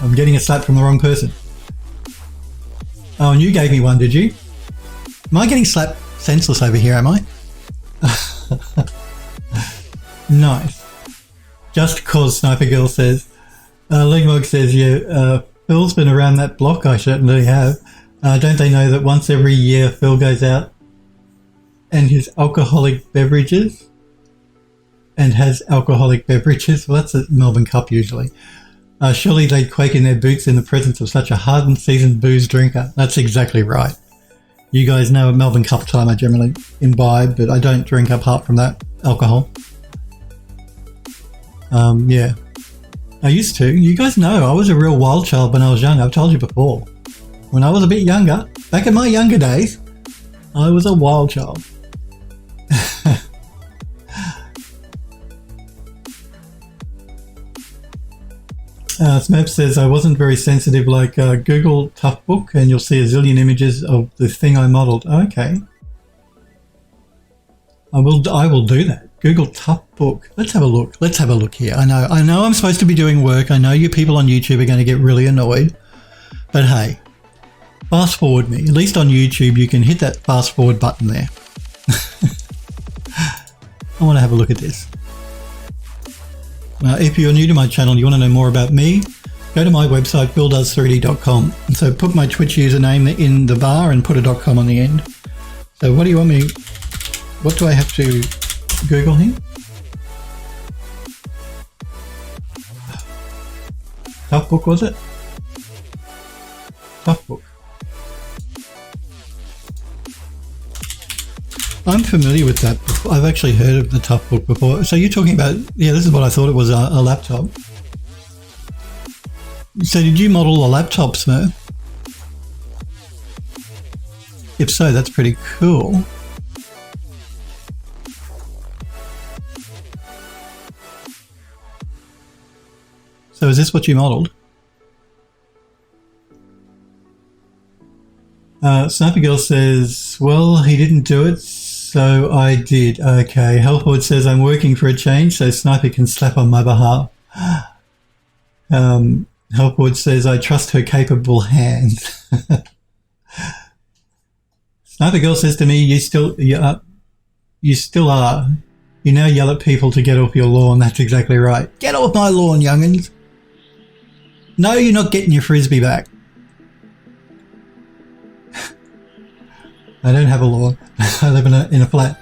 S1: I'm getting a slap from the wrong person. Oh, and you gave me one, did you? Am I getting slapped senseless over here, am I? Nice. Just cause, Sniper Girl says. Legmog says, yeah, Phil's been around that block. I certainly have. Don't they know that once every year Phil goes out and his alcoholic beverages and has alcoholic beverages? Well, that's a Melbourne Cup usually. Surely they'd quake in their boots in the presence of such a hardened, seasoned booze drinker. That's exactly right. You guys know at Melbourne Cup time I generally imbibe, but I don't drink apart from that alcohol. Yeah. I used to. You guys know I was a real wild child when I was young. I've told you before. When I was a bit younger, back in my younger days, I was a wild child. Smurf says, I wasn't very sensitive like Google Tough Book, and you'll see a zillion images of the thing I modelled. Okay. I will do that. Google Tough Book. Let's have a look. Let's have a look here. I know I'm supposed to be doing work. I know you people on YouTube are going to get really annoyed. But hey, fast forward me. At least on YouTube, you can hit that fast forward button there. I want to have a look at this. If you're new to my channel, you want to know more about me, go to my website, phildoes3d.com. So put my Twitch username in the bar and put a .com on the end. So what do you want me, what do I have to Google here? Tough Book, was it? Tough Book. I'm familiar with that. I've actually heard of the Tough Book before. So you're talking about, yeah, this is what I thought it was, a laptop. So did you model a laptop, Smurf? If so, that's pretty cool. So is this what you modelled? Sniper Girl says, well, he didn't do it, so I did. Okay. Hellford says, I'm working for a change, so Sniper can slap on my behalf. Hellford says, I trust her capable hands. Sniper Girl says to me, you still are. You now yell at people to get off your lawn. That's exactly right. Get off my lawn, young'uns. No, you're not getting your frisbee back. I don't have a lawn. I live in a flat.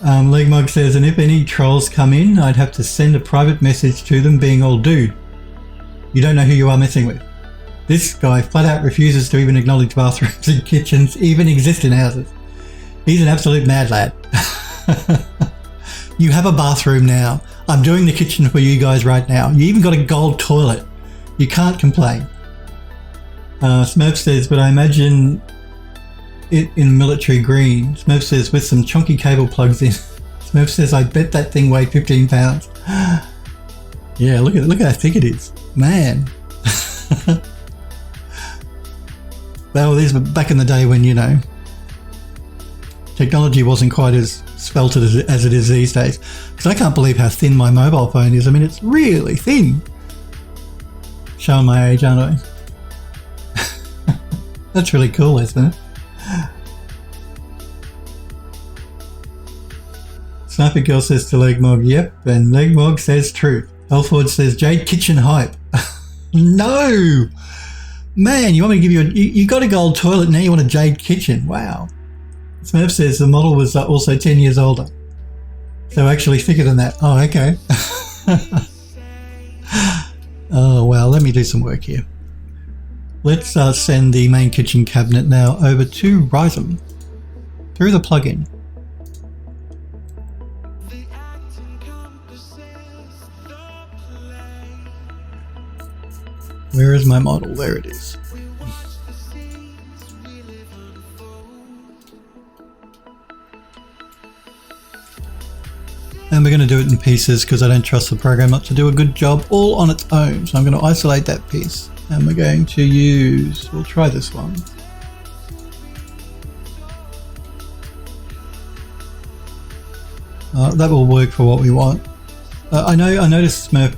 S1: Legmog says, and if any trolls come in, I'd have to send a private message to them being all, dude, you don't know who you are messing with. This guy flat out refuses to even acknowledge bathrooms and kitchens even exist in houses. He's an absolute mad lad. You have a bathroom now. I'm doing the kitchen for you guys right now. You even got a gold toilet. You can't complain. Smurf says, but I imagine it in military green. Smurf says, with some chunky cable plugs in. Smurf says, I bet that thing weighed 15 pounds. Yeah, look how thick it is. Man. Well, these were back in the day when, you know, technology wasn't quite as spelted as it is these days. Because I can't believe how thin my mobile phone is. I mean, it's really thin. Showing my age, aren't I? That's really cool, isn't it? Sniper Girl says to Legmog, yep, and Legmog says truth. Elford says, Jade Kitchen hype. No! Man, you want me to give you you got a gold toilet, now you want a Jade Kitchen. Wow. Smurf says the model was also 10 years older. So actually thicker than that. Oh, okay. Oh, well, let me do some work here. Let's send the main kitchen cabinet now over to Rhizome through the plugin. Where is my model? There it is. And we're going to do it in pieces because I don't trust the program not to do a good job all on its own. So I'm going to isolate that piece and we're going to use, we'll try this one. That will work for what we want. I noticed Smurf,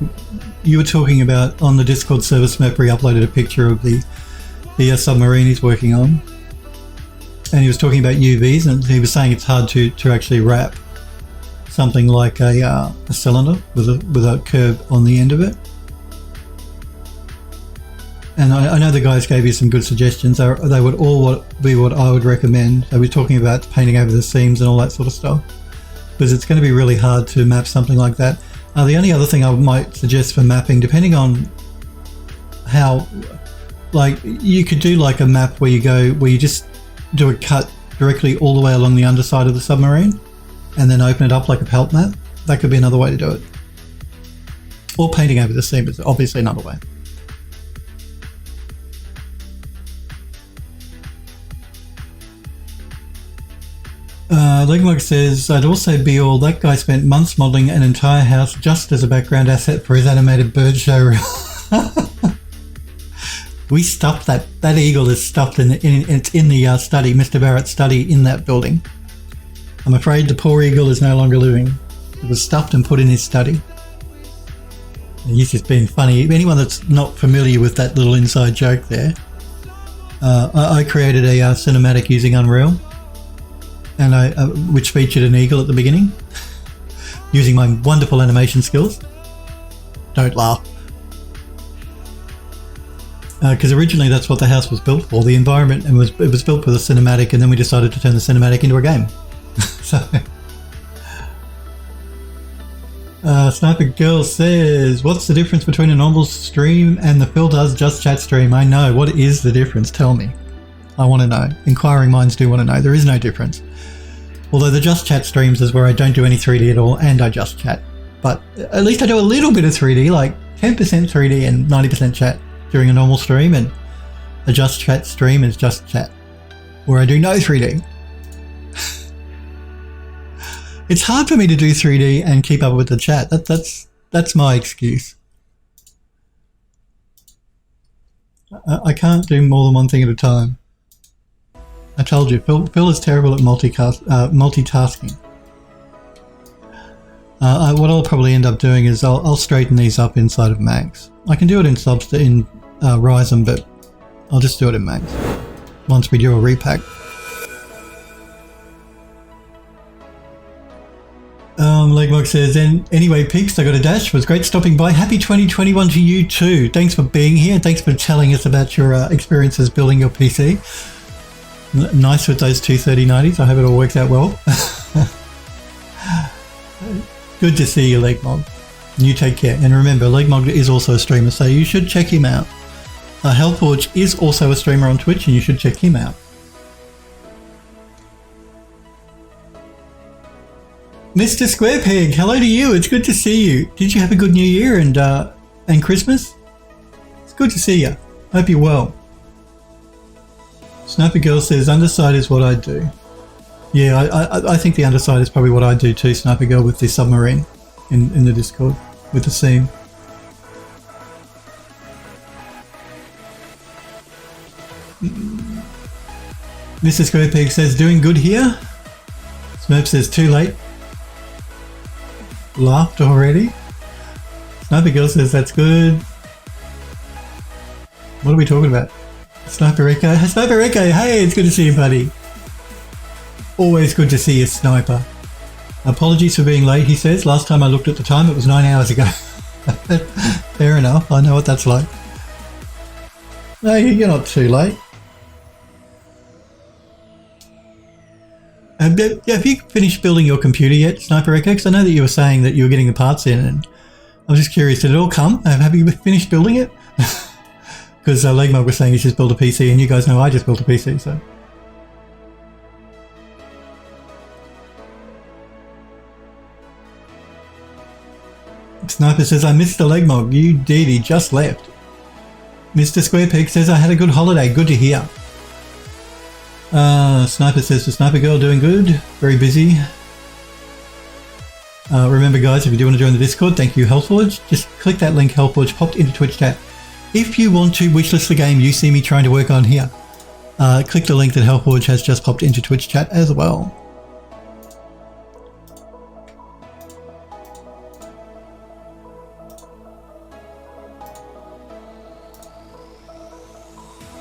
S1: you were talking about on the Discord server, Smurf re-uploaded a picture of the submarine he's working on. And he was talking about UVs and he was saying it's hard to actually wrap something like a cylinder with a curve on the end of it. And I know the guys gave you some good suggestions. They would all be what I would recommend. They were talking about painting over the seams and all that sort of stuff, because it's going to be really hard to map something like that. The only other thing I might suggest for mapping, depending on how, like, you could do like a map where you just do a cut directly all the way along the underside of the submarine and then open it up like a pelt map. That could be another way to do it. Or painting over the seam is obviously another way. Legmog says, I'd also be all, that guy spent months modelling an entire house just as a background asset for his animated bird show reel. We stuffed that eagle is stuffed it's in the study, Mr. Barrett's study in that building. I'm afraid the poor eagle is no longer living. It was stuffed and put in his study. And he's just being funny. Anyone that's not familiar with that little inside joke there, I created a cinematic using Unreal, and which featured an eagle at the beginning, using my wonderful animation skills. Don't laugh. Because originally that's what the house was built for, the environment, and it was built for the cinematic, and then we decided to turn the cinematic into a game. So, Sniper Girl says, what's the difference between a normal stream and the Phil Does Just Chat stream? I know. What is the difference? Tell me. I want to know. Inquiring minds do want to know. There is no difference. Although the Just Chat streams is where I don't do any 3D at all and I just chat. But at least I do a little bit of 3D, like 10% 3D and 90% chat during a normal stream, and a Just Chat stream is just chat, where I do no 3D. It's hard for me to do 3D and keep up with the chat. That's my excuse. I can't do more than one thing at a time. I told you, Phil is terrible at multitasking. What I'll probably end up doing is I'll straighten these up inside of Max. I can do it in Ryzen, but I'll just do it in Max once we do a repack. Legmog says, anyway, peeps, I got a dash. It was great stopping by. Happy 2021 to you too. Thanks for being here. Thanks for telling us about your experiences building your PC. Nice with those 23090s. I hope it all works out well. Good to see you, Legmog. You take care. And remember, Legmog is also a streamer, so you should check him out. Hellforge is also a streamer on Twitch, and you should check him out. Mr. Squarepeg, hello to you. It's good to see you. Did you have a good New Year and Christmas? It's good to see you. Hope you're well. Sniper Girl says, underside is what I do. Yeah, I think the underside is probably what I do too, Sniper Girl, with the submarine in the Discord, with the seam. Mr. Squarepeg says, doing good here. Smurf says, too late. Laughed already. Sniper Girl says, that's good. What are we talking about? Sniper Echo. Sniper Echo, hey, it's good to see you, buddy. Always good to see you, Sniper. Apologies for being late, he says. Last time I looked at the time, it was 9 hours ago. Fair enough, I know what that's like. No, you're not too late. Have you finished building your computer yet, Sniper Echo? Because I know that you were saying that you were getting the parts in, and I was just curious, did it all come? Have you finished building it? Because Legmog was saying he's just built a PC, and you guys know I just built a PC, so. Sniper says, I missed the Legmog. You did, he just left. Mr. Squarepeg says, I had a good holiday. Good to hear. Sniper says, the Sniper Girl doing good. Very busy. Remember guys, if you do want to join the Discord, thank you Hellforge. Just click that link Hellforge popped into Twitch chat. If you want to wishlist the game you see me trying to work on here, click the link that Hellforge has just popped into Twitch chat as well.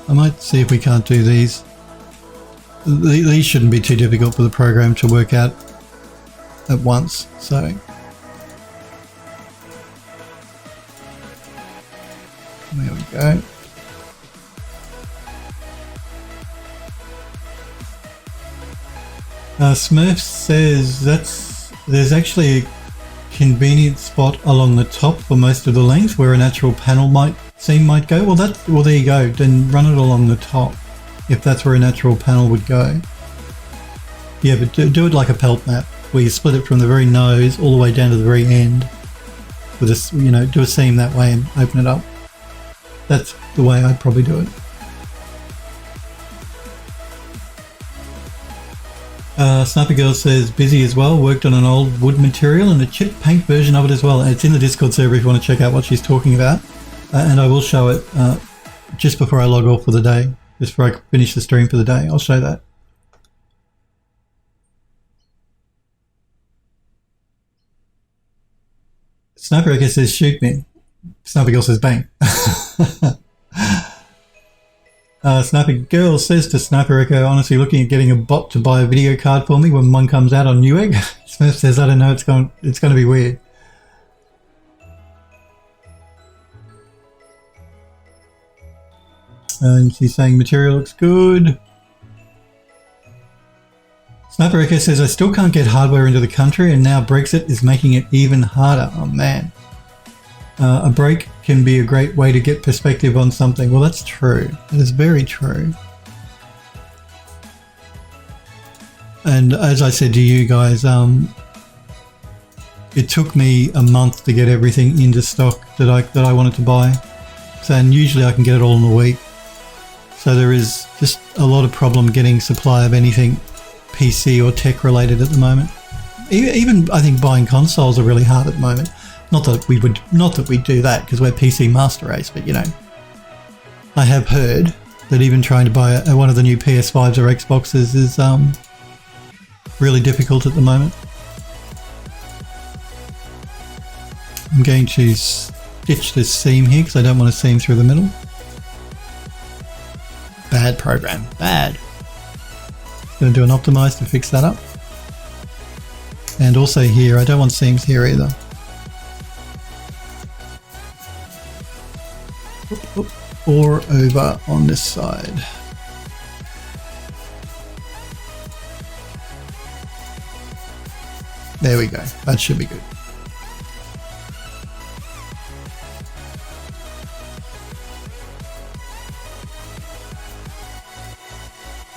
S1: I might see if we can't do these. These shouldn't be too difficult for the program to work out at once, so. There we go. Smurf says there's actually a convenient spot along the top for most of the length where a natural panel might go. Well, there you go. Then run it along the top, if that's where a natural panel would go. Yeah, but do it like a pelt map, where you split it from the very nose all the way down to the very end, with a, you know, do a seam that way and open it up. That's the way I'd probably do it. Sniper Girl says busy as well, worked on an old wood material and a chip paint version of it as well. And it's in the Discord server if you want to check out what she's talking about. And I will show it just before I log off for the day, just before I finish the stream for the day. I'll show that. Sniper Echo says shoot me. Sniper Girl says bang. Sniper Girl says to Sniper Echo, honestly looking at getting a bot to buy a video card for me when one comes out on Newegg. Smurf says, I don't know, it's going to be weird. And she's saying material looks good. Sniper Echo says, I still can't get hardware into the country and now Brexit is making it even harder. Oh man. A break can be a great way to get perspective on something. Well, that's true. That is very true. And as I said to you guys, it took me a month to get everything into stock that I wanted to buy. So, and usually I can get it all in a week. So there is just a lot of problem getting supply of anything PC or tech related at the moment. Even I think buying consoles are really hard at the moment. Not that we do that because we're PC master race, but you know, I have heard that even trying to buy one of the new PS5s or Xboxes is really difficult at the moment. I'm going to stitch this seam here because I don't want to seam through the middle. Bad program, bad. Going to do an optimize to fix that up. And also here, I don't want seams here either. Or over on this side. There we go, that should be good.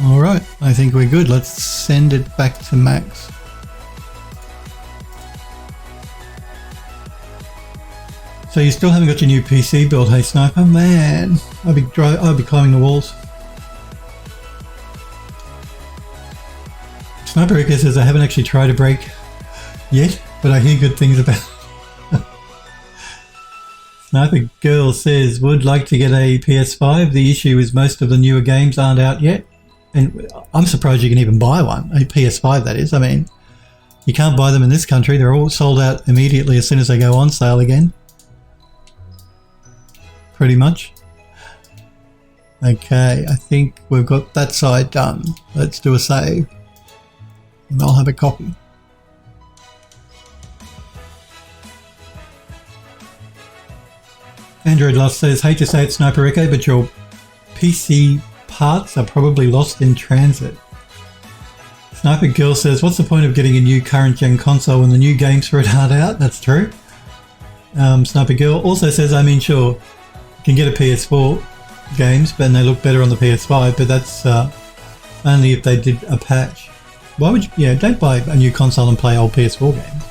S1: Alright, I think we're good. Let's send it back to max. So you still haven't got your new PC built, hey Sniper? Man, I'll be climbing the walls. Sniper Rico says I haven't actually tried a break yet, but I hear good things about it. Sniper Girl says would like to get a PS5. The issue is most of the newer games aren't out yet. And I'm surprised you can even buy one, a PS5 that is. I mean, you can't buy them in this country. They're all sold out immediately as soon as they go on sale again. Pretty much. Okay, I think we've got that side done. Let's do a save. And I'll have a copy. Android Lost says, hate to say it, Sniper Echo, but your PC parts are probably lost in transit. Sniper Girl says, what's the point of getting a new current gen console when the new games for it aren't out? That's true. Sniper Girl also says, I mean, sure, you can get a PS4 games, but they look better on the PS5, but that's only if they did a patch. Why would you, yeah, don't buy a new console and play old PS4 games.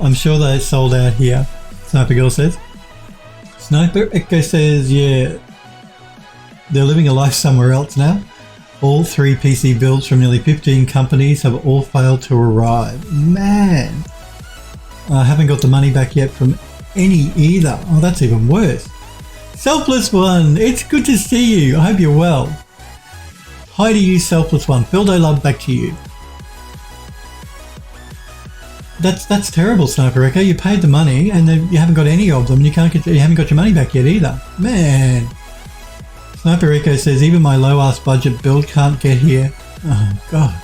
S1: I'm sure they're sold out here, Sniper Girl says. Sniper Echo says, yeah, they're living a life somewhere else now. All 3 PC builds from nearly 15 companies have all failed to arrive. Man, I haven't got the money back yet from any either. Oh, that's even worse. Selfless One, it's good to see you. I hope you're well. Hi to you, Selfless One. Phildo love back to you. That's terrible, Sniper Echo. You paid the money and then you haven't got any of them. You haven't got your money back yet either. Man. Sniper Echo says, even my low-ass budget build can't get here. Oh, God.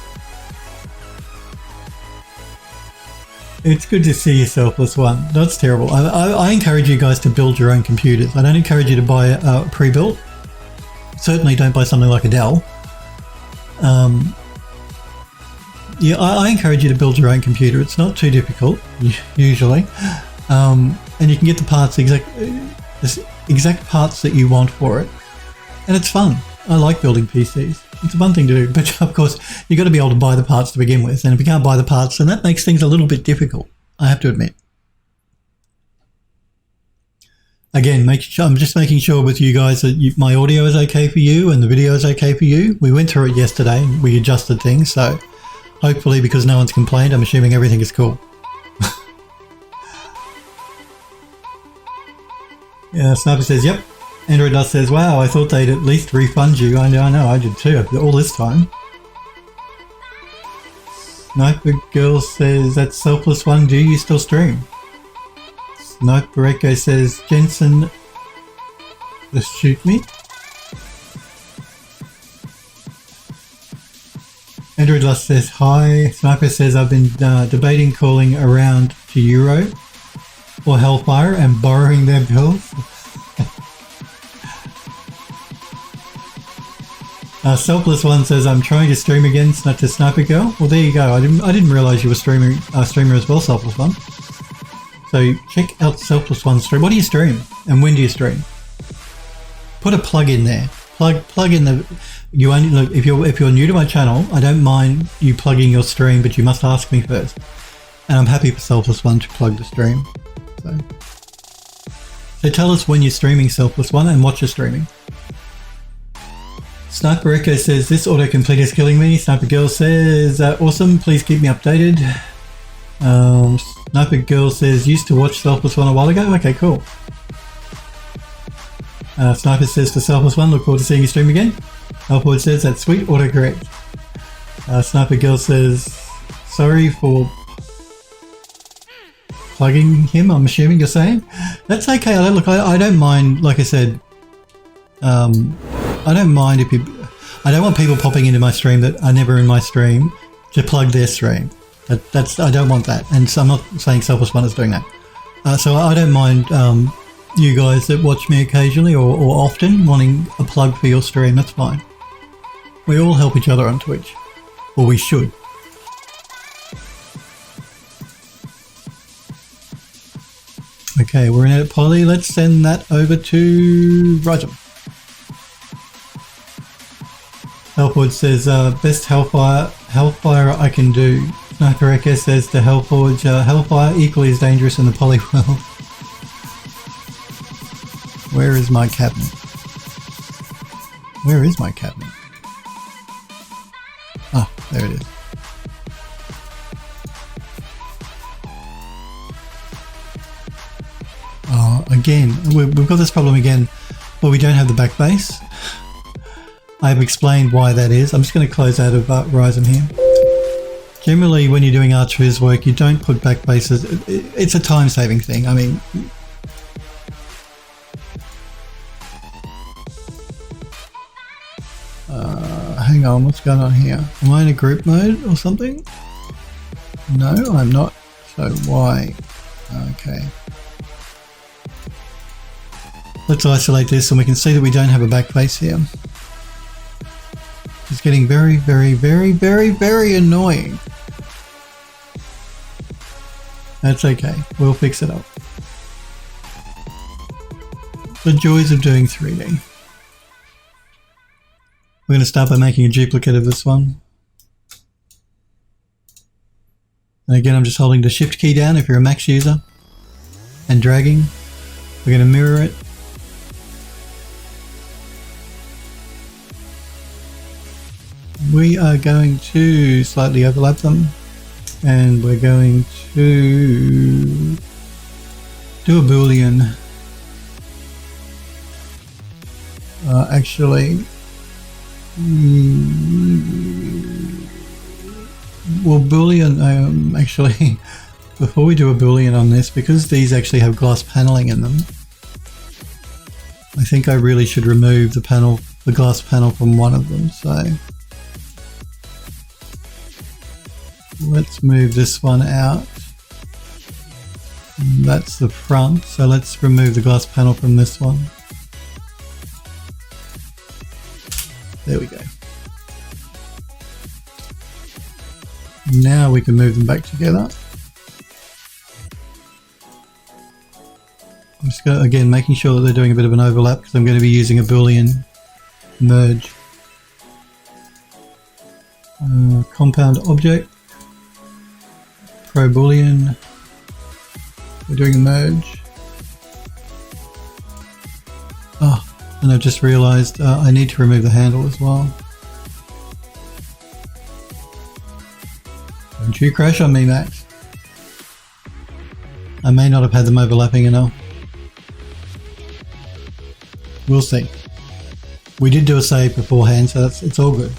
S1: It's good to see you, Selfless One. That's terrible. I encourage you guys to build your own computers. I don't encourage you to buy a pre-built. Certainly don't buy something like a Dell. Yeah, I encourage you to build your own computer. It's not too difficult, usually. And you can get the parts, exact parts that you want for it. And it's fun. I like building PCs. It's a fun thing to do. But of course, you've got to be able to buy the parts to begin with. And if you can't buy the parts, then that makes things a little bit difficult, I have to admit. Again, I'm just making sure with you guys that my audio is okay for you and the video is okay for you. We went through it yesterday. We adjusted things. So hopefully, because no one's complained, I'm assuming everything is cool. Yeah, Sniper says, yep. Android Dust says, wow, I thought they'd at least refund you. I know, I did too, all this time. Sniper Girl says, that's Selfless One, do you still stream? Sniper Echo says, Jensen, just shoot me. Android Lust says, hi. Sniper says, I've been debating calling around to Euro or Hellfire and borrowing their bills. Selfless One says, I'm trying to stream again, not to Sniper Girl. Well, there you go. I didn't realize you were a streamer as well, Selfless One. So check out Selfless One's stream. What do you stream? And when do you stream? Put a plug in there. Plug in the. You only look if you're new to my channel. I don't mind you plugging your stream, but you must ask me first. And I'm happy for Selfless One to plug the stream. So tell us when you're streaming, Selfless One, and what you're streaming. Sniper Echo says, this autocomplete is killing me. Sniper Girl says, awesome, please keep me updated. Sniper Girl says, used to watch Selfless One a while ago. Okay, cool. Sniper says to Selfless One, look forward to seeing you stream again. Alford says that's sweet, autocorrect. Sniper Girl says sorry for plugging him, I'm assuming you're saying. That's okay. I don't mind, like I said, I don't mind if you... I don't want people popping into my stream that are never in my stream to plug their stream. I don't want that. And so I'm not saying Selfless One is doing that. So I don't mind you guys that watch me occasionally or often wanting a plug for your stream. That's fine. We all help each other on Twitch. Or we should. Okay, we're in it, Polly. Let's send that over to Roger. Hellforge says, best Hellfire I can do. Sniper Eka says to Hellforge, Hellfire equally as dangerous in the poly world. Where is my cabinet? Where is my cabinet? Ah, there it is. Oh, again, we've got this problem again where we don't have the back base. I've explained why that is. I'm just going to close out of Ryzen here. Generally, when you're doing archer's work, you don't put back bases. It's a time-saving thing. I mean... hang on, what's going on here? Am I in a group mode or something? No, I'm not. So why? Okay. Let's isolate this and we can see that we don't have a back face here. It's getting very, very, very, very, very annoying. That's okay. We'll fix it up. The joys of doing 3D. We're going to start by making a duplicate of this one. And again, I'm just holding the shift key down if you're a Max user and dragging. We're going to mirror it. We are going to slightly overlap them and we're going to do a Boolean. Actually, well, Boolean, actually, before we do a Boolean on this, because these actually have glass paneling in them, I think I really should remove the glass panel from one of them, so let's move this one out. That's the front, so let's remove the glass panel from this one. There we go. Now we can move them back together. I'm just going to, again, making sure that they're doing a bit of an overlap because I'm going to be using a Boolean merge. Compound object. Pro Boolean. We're doing a merge. Oh, and I've just realized I need to remove the handle as well. Don't you crash on me, Max. I may not have had them overlapping enough. We'll see. We did do a save beforehand, so it's all good.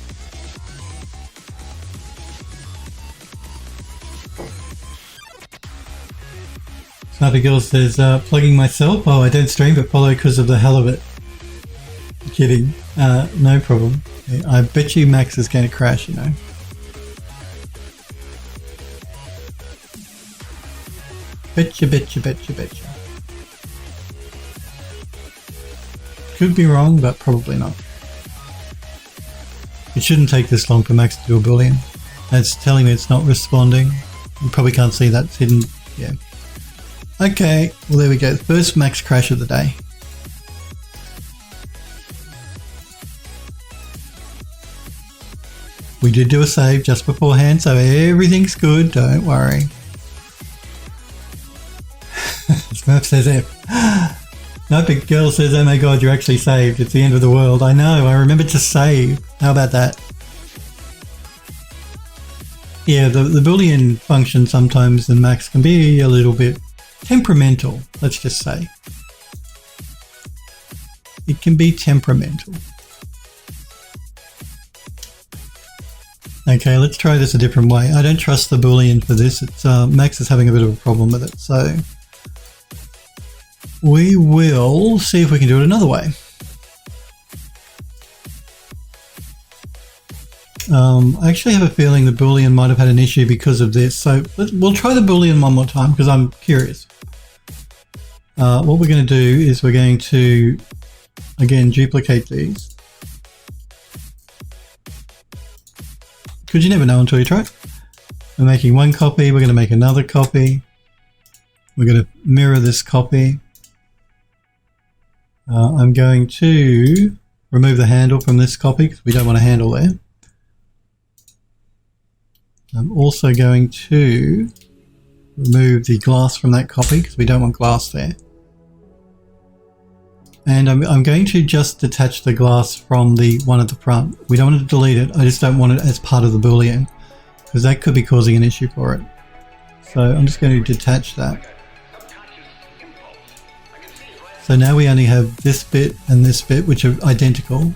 S1: Sniper Girl says, plugging myself. Oh, I don't stream but follow because of the hell of it. Kidding. No problem. I bet you Max is going to crash, you know. Betcha, betcha, betcha, betcha. Could be wrong, but probably not. It shouldn't take this long for Max to do a Boolean. It's telling me it's not responding. You probably can't see that. It's hidden. Yeah. Okay, well there we go. First Max crash of the day. We did do a save just beforehand, so everything's good, don't worry. Smurf says F. No, big girl says, oh my god, you're actually saved. It's the end of the world. I know, I remembered to save. How about that? Yeah, the Boolean function sometimes in Max can be a little bit temperamental, let's just say. it can be temperamental. Okay, let's try this a different way. I don't trust the Boolean for this. It's Max is having a bit of a problem with it, so we will see if we can do it another way. I actually have a feeling the Boolean might have had an issue because of this, so we'll try the Boolean one more time because I'm curious. What we're going to do is we're going to, again, duplicate these. Because you never know until you try. We're making one copy, we're going to make another copy. We're going to mirror this copy. I'm going to remove the handle from this copy because we don't want a handle there. I'm also going to remove the glass from that copy because we don't want glass there. And I'm going to just detach the glass from the one at the front. We don't want to delete it. I just don't want it as part of the Boolean because that could be causing an issue for it. So I'm just going to detach that. So now we only have this bit and this bit, which are identical.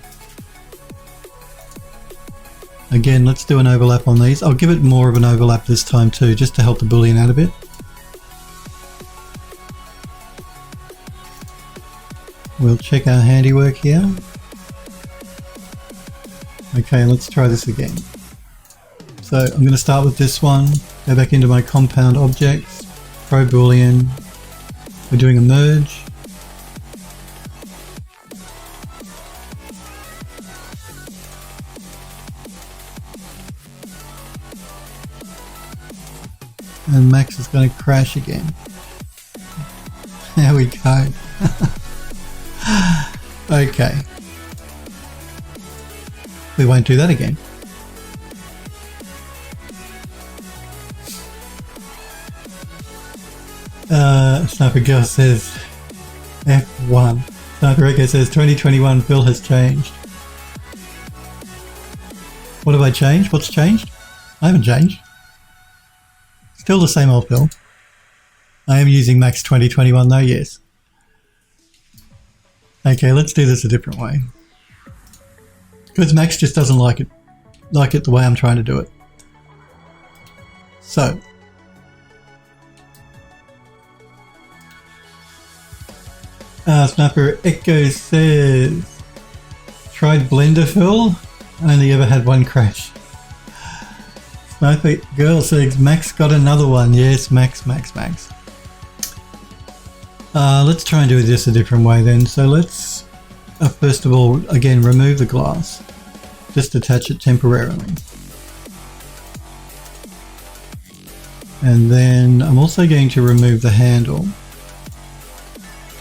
S1: Again, let's do an overlap on these. I'll give it more of an overlap this time too, just to help the Boolean out a bit. We'll check our handiwork here. Okay, let's try this again. So I'm going to start with this one, go back into my compound objects, pro Boolean. We're doing a merge. And Max is going to crash again. There we go. Okay. We won't do that again. Sniper Girl says F1. Sniper Echo says 2021 Phil has changed. What have I changed? What's changed? I haven't changed. Still the same old Phil. I am using Max 2021 though, yes. Okay, let's do this a different way. Because Max just doesn't like it the way I'm trying to do it. So Sniper Echo says tried Blender Phil, only ever had one crash. Sniper Girl says Max got another one. Yes, Max. Let's try and do this a different way then. So let's first of all, again, remove the glass. Just attach it temporarily. And then I'm also going to remove the handle.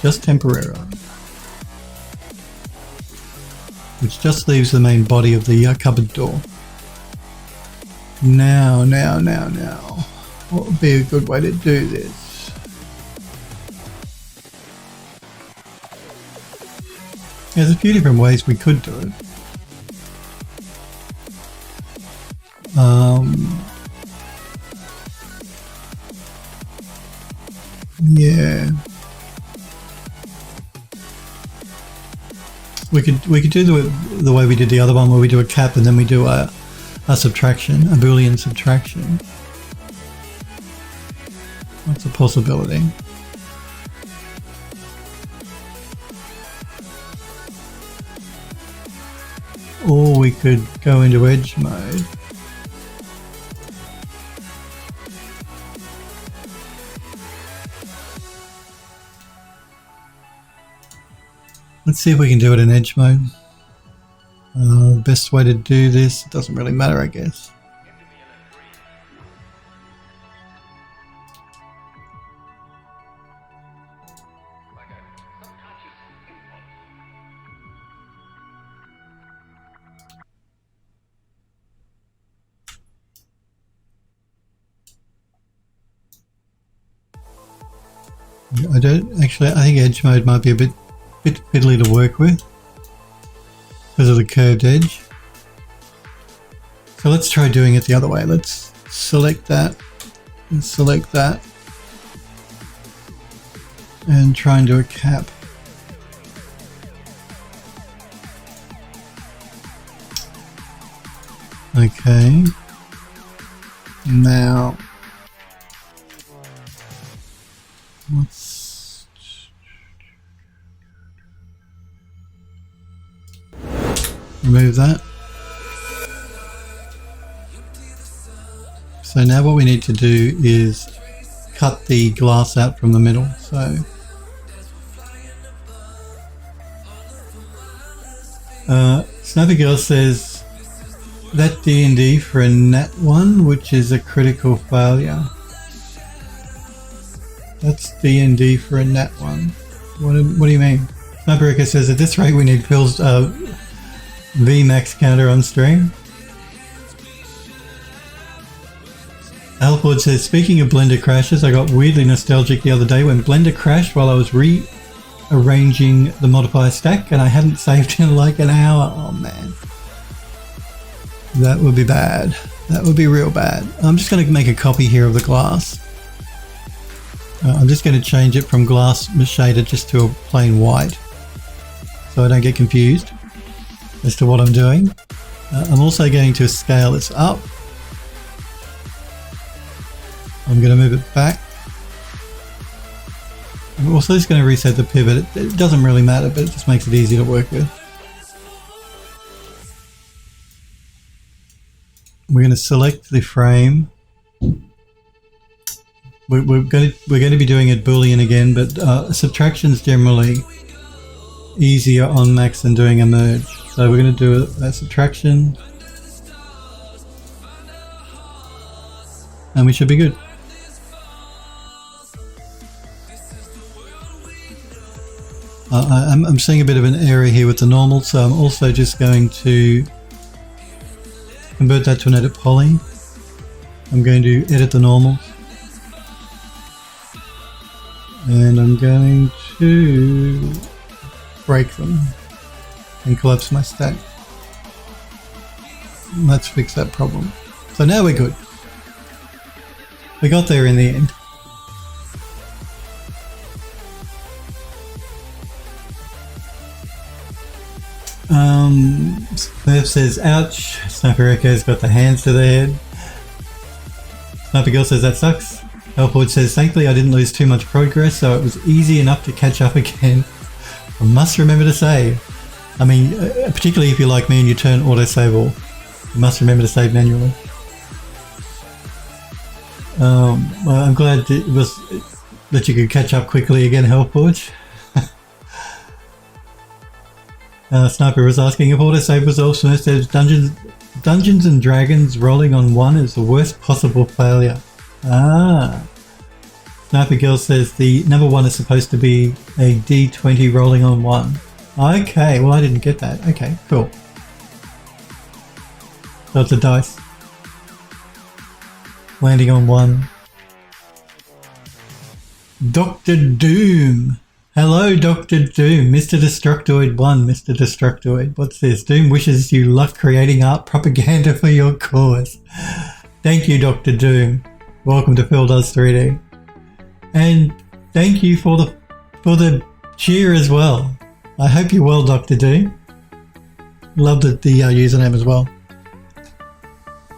S1: Just temporarily. Which just leaves the main body of the cupboard door. Now. What would be a good way to do this? There's a few different ways we could do it. Yeah. We could do the way we did the other one, where we do a cap and then we do a subtraction, a Boolean subtraction. That's a possibility. Or we could go into edge mode. Let's see if we can do it in edge mode. Best way to do this, it doesn't really matter, I guess. I think edge mode might be a bit fiddly to work with because of the curved edge. So let's try doing it the other way. Let's select that and select that and try and do a cap. Okay. Now, let's remove that. So now what we need to do is cut the glass out from the middle. So Snappy Girl says that D&D for a nat 1, which is a critical failure. That's D&D for a nat 1. What do you mean? Sniper says at this rate we need Phil's VMAX counter on stream. Alford says, speaking of Blender crashes, I got weirdly nostalgic the other day when Blender crashed while I was rearranging the modifier stack and I hadn't saved in like an hour. Oh man. That would be bad. That would be real bad. I'm just going to make a copy here of the glass. I'm just going to change it from glass shaded just to a plain white so I don't get confused as to what I'm doing. I'm also going to scale this up. I'm going to move it back. I'm also just going to reset the pivot. It doesn't really matter, but it just makes it easy to work with. We're going to select the frame. We're going to be doing it Boolean again, but subtraction's generally easier on Max than doing a merge. So we're going to do a subtraction, and we should be good. I'm seeing a bit of an error here with the normal, so I'm also just going to convert that to an edit poly. I'm going to edit the normals. And I'm going to break them and collapse my stack. Let's fix that problem. So now we're good. We got there in the end. Merv says, ouch. Sniper Echo's got the hands to their head. Sniper Girl says, that sucks. Elford says, thankfully I didn't lose too much progress, so it was easy enough to catch up again. I must remember to save. I mean, particularly if you're like me and you turn autosave off, you must remember to save manually. Well, I'm glad that you could catch up quickly again, Hellforge. Sniper was asking if autosave resolves first. Says Dungeons and Dragons rolling on 1 is the worst possible failure. Ah. Sniper Girl says the number 1 is supposed to be a D20 rolling on 1. Okay, well I didn't get that. Okay, cool. So it's a dice. Landing on 1. Dr. Doom. Hello, Dr. Doom. Mr. Destructoid 1. Mr. Destructoid. What's this? Doom wishes you luck creating art propaganda for your cause. Thank you, Dr. Doom. Welcome to Phil Does 3D. And thank you for the cheer as well. I hope you're well, Dr. Doom. Love the username as well.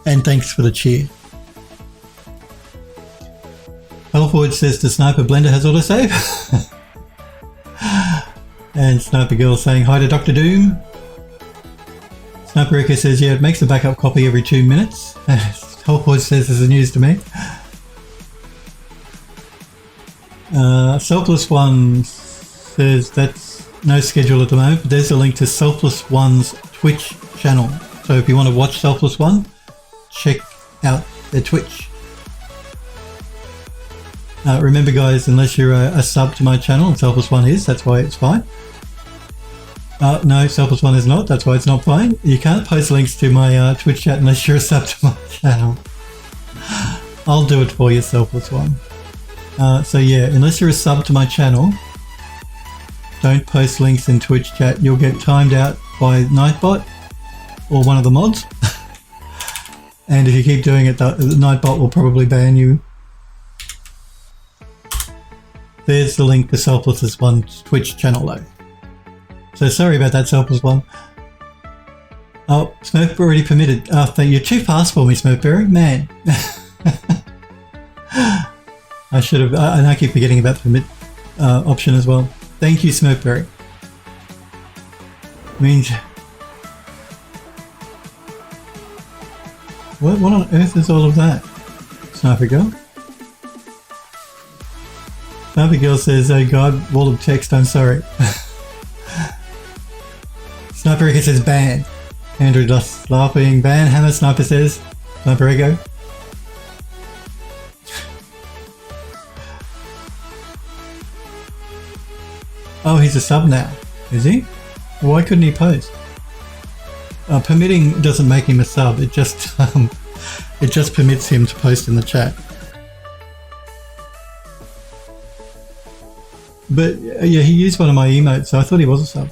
S1: And thanks for the cheer. Hellforge says the Sniper Blender has autosave. And Sniper Girl saying hi to Dr. Doom. Sniper Echo says, yeah, it makes a backup copy every 2 minutes. Hellforge says this is news to me. Selfless One says that's no schedule at the moment, but there's a link to Selfless One's Twitch channel. So if you want to watch Selfless One, check out their Twitch. Remember guys, unless you're a sub to my channel, and Selfless One is, that's why it's fine. No, Selfless One is not, that's why it's not fine. You can't post links to my Twitch chat unless you're a sub to my channel. I'll do it for you, Selfless One. So yeah, unless you're a sub to my channel, don't post links in Twitch chat. You'll get timed out by Nightbot or one of the mods. And if you keep doing it, the Nightbot will probably ban you. There's the link to Selfless One's Twitch channel though. So sorry about that, Selfless One. Oh, Smurf already permitted. Oh, you're too fast for me, Smurfberry. Man. I should have. And I keep forgetting about the permit option as well. Thank you, Smurfberry. Means. What on earth is all of that? Sniper Girl? Sniper Girl says, oh god, wall of text, I'm sorry. Sniper Echo says ban. Andrew just laughing. Ban. Hammer Sniper says. Sniper Echo. Oh, he's a sub now, is he? Why couldn't he post? Permitting doesn't make him a sub. It just permits him to post in the chat. But yeah, he used one of my emotes, so I thought he was a sub.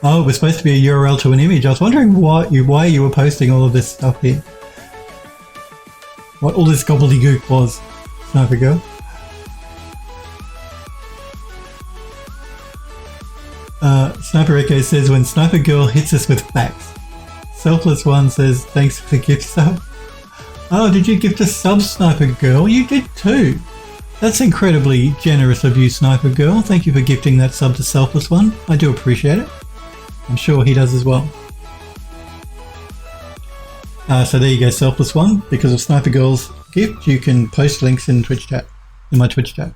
S1: Oh, it was supposed to be a URL to an image. I was wondering why you were posting all of this stuff here. What all this gobbledygook was, Sniper Girl. Sniper Echo says, when Sniper Girl hits us with facts. Selfless One says, thanks for the gift sub. Oh, did you gift a sub, Sniper Girl? You did too. That's incredibly generous of you, Sniper Girl. Thank you for gifting that sub to Selfless One. I do appreciate it. I'm sure he does as well. So there you go, Selfless One. Because of Sniper Girl's gift, you can post links in Twitch chat, in my Twitch chat.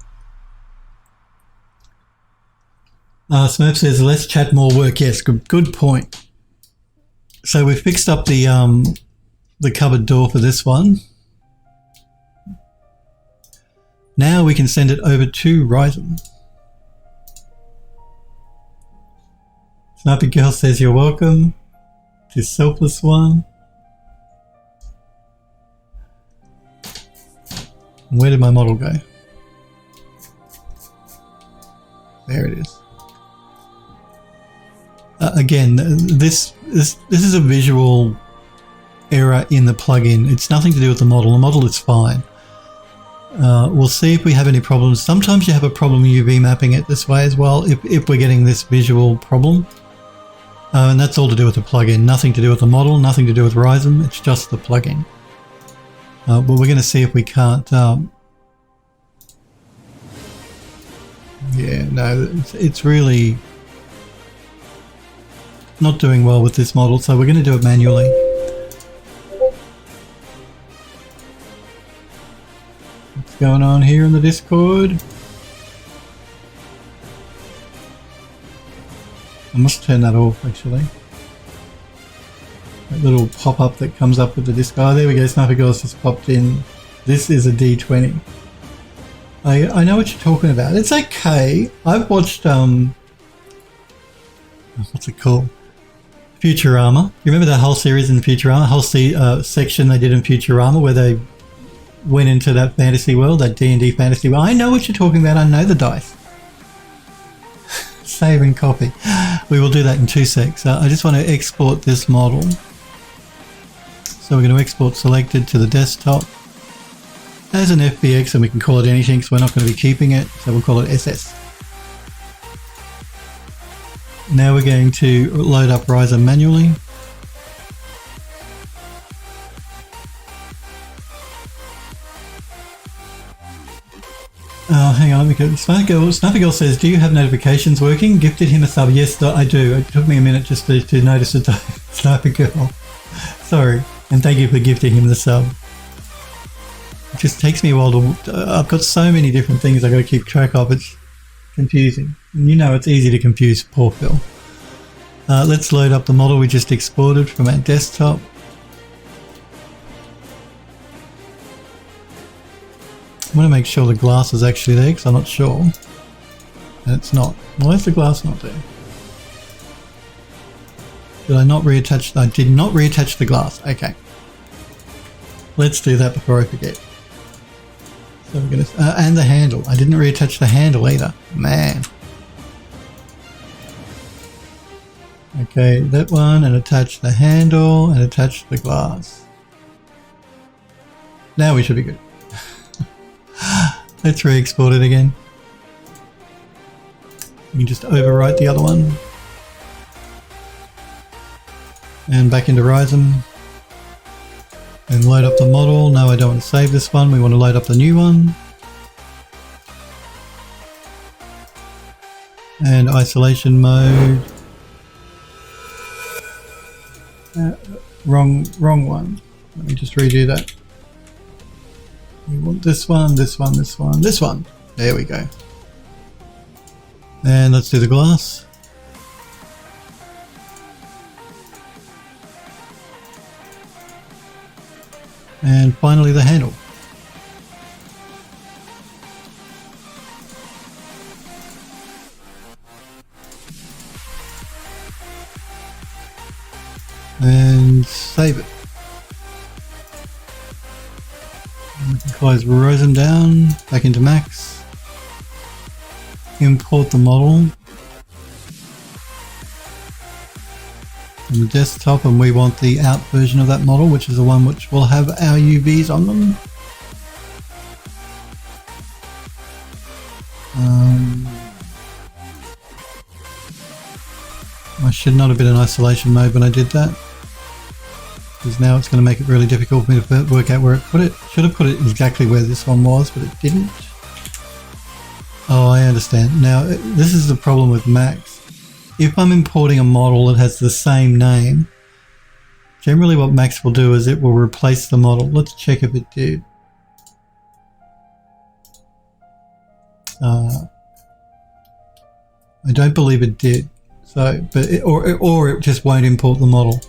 S1: Smurf says, less chat, more work. Yes, good point. So we've fixed up the cupboard door for this one. Now we can send it over to Ryzen. Sniper Girl says, you're welcome to Selfless One. Where did my model go? There it is. Again, this is a visual error in the plugin. It's nothing to do with the model. The model is fine. We'll see if we have any problems. Sometimes you have a problem UV mapping it this way as well, if we're getting this visual problem. And that's all to do with the plugin. Nothing to do with the model, nothing to do with Ryzen. It's just the plugin. But we're going to see if we can't... yeah, no, it's really not doing well with this model, so we're going to do it manually. What's going on here in the Discord? I must turn that off actually. That little pop-up that comes up with the Discord. Oh, there we go, Sniper Girl's just popped in. This is a D20. I know what you're talking about. It's okay. I've watched, what's it called? Futurama. You remember that whole series in Futurama? Whole section they did in Futurama where they went into that fantasy world, that D&D fantasy world. I know what you're talking about. I know the dice. Save and copy. We will do that in 2 secs. I just want to export this model. So we're going to export selected to the desktop as an FBX, and we can call it anything because we're not going to be keeping it. So we'll call it SS. Now we're going to load up Ryzen manually. Hang on, because Sniper Girl says, do you have notifications working? Gifted him a sub. Yes, I do. It took me a minute just to notice it, Sniper Girl. Sorry, and thank you for gifting him the sub. It just takes me a while to... I've got so many different things I've got to keep track of. It's confusing. And you know it's easy to confuse poor Phil. Let's load up the model we just exported from our desktop. I want to make sure the glass is actually there because I'm not sure. And it's not. Why is the glass not there? Did I not reattach? I did not reattach the glass. Okay. Let's do that before I forget. So we're going to... and the handle. I didn't reattach the handle either. Man. Okay, that one, and attach the handle, and attach the glass. Now we should be good. Let's re-export it again. You can just overwrite the other one. And back into Ryzen. And load up the model. No, I don't want to save this one. We want to load up the new one. And isolation mode. Wrong one. Let me just redo that. We want this one, this one, this one, this one. There we go. And let's do the glass. And finally the handle. And save it. And we can close Ryzen down, back into Max. Import the model. On the desktop, and we want the out version of that model, which is the one which will have our UVs on them. I should not have been in isolation mode when I did that, because now it's going to make it really difficult for me to work out where it put it. Should have put it exactly where this one was, but it didn't. Oh, I understand. Now, this is the problem with Max. If I'm importing a model that has the same name, generally what Max will do is it will replace the model. Let's check if it did. I don't believe it did. So, but or it just won't import the model.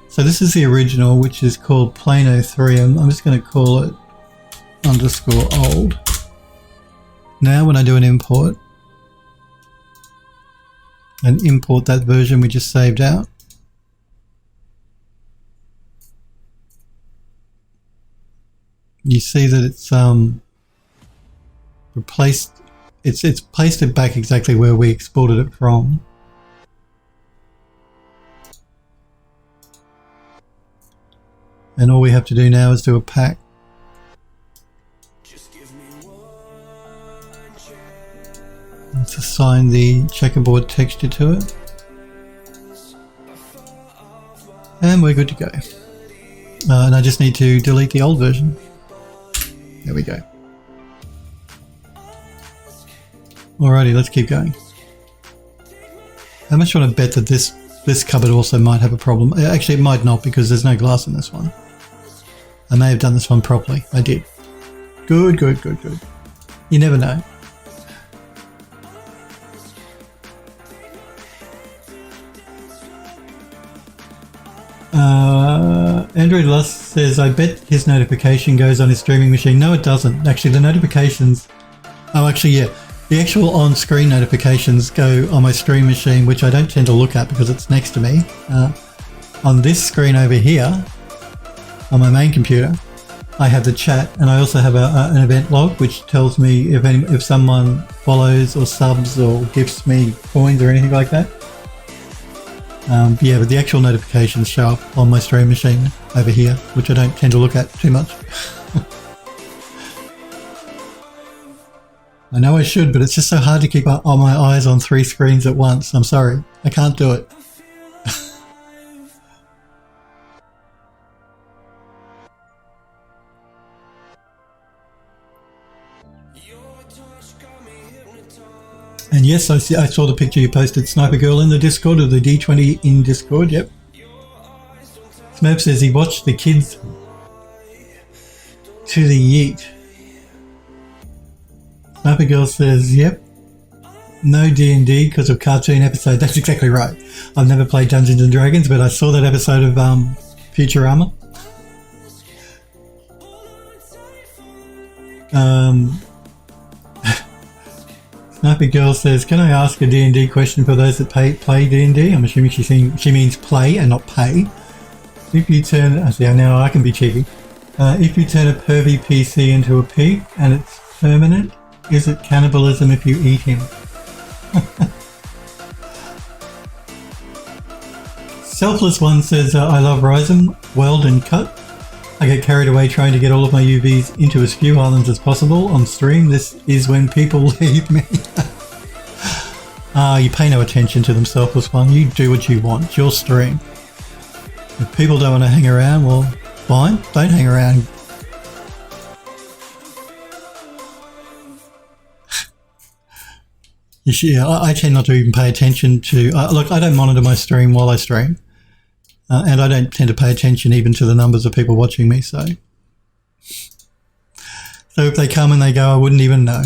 S1: So this is the original, which is called Plano 3. I'm just going to call it _old. Now when I do an import, and import that version we just saved out. You see that it's replaced. It's placed it back exactly where we exported it from. And all we have to do now is do a pack. Let's assign the checkerboard texture to it. And we're good to go. And I just need to delete the old version. There we go. Alrighty, let's keep going. How much do I want to bet that this cupboard also might have a problem? Actually, it might not, because there's no glass in this one. I may have done this one properly. I did. Good, good, good, good. You never know. Android Lust says, I bet his notification goes on his streaming machine. No, it doesn't. Actually, the notifications... Oh, actually, yeah. The actual on-screen notifications go on my stream machine, which I don't tend to look at because it's next to me. On this screen over here, on my main computer, I have the chat, and I also have an event log, which tells me if someone follows or subs or gifts me coins or anything like that. Yeah, but the actual notifications show up on my stream machine over here, which I don't tend to look at too much. I know I should, but it's just so hard to keep all my eyes on 3 screens at once. I'm sorry, I can't do it. And yes, I saw the picture you posted, Sniper Girl, in the Discord, or the D20 in Discord, yep. Smurf says he watched the kids to the yeet. Sniper Girl says, yep. No D&D because of cartoon episode. That's exactly right. I've never played Dungeons & Dragons, but I saw that episode of Futurama. Sniper Girl says, can I ask a D&D question for those that play D&D? I'm assuming she means play and not pay. If you turn... I see, now I can be cheeky. If you turn a pervy PC into a pig and it's permanent, is it cannibalism if you eat him? Selfless One says, I love Ryzen, weld and cut. I get carried away trying to get all of my UVs into as few islands as possible on stream. This is when people leave me. You pay no attention to them, Selfless One. You do what you want. It's your stream. If people don't want to hang around, well, fine, don't hang around. Yeah, I tend not to even pay attention to... look, I don't monitor my stream while I stream. And I don't tend to pay attention even to the numbers of people watching me, so... So if they come and they go, I wouldn't even know.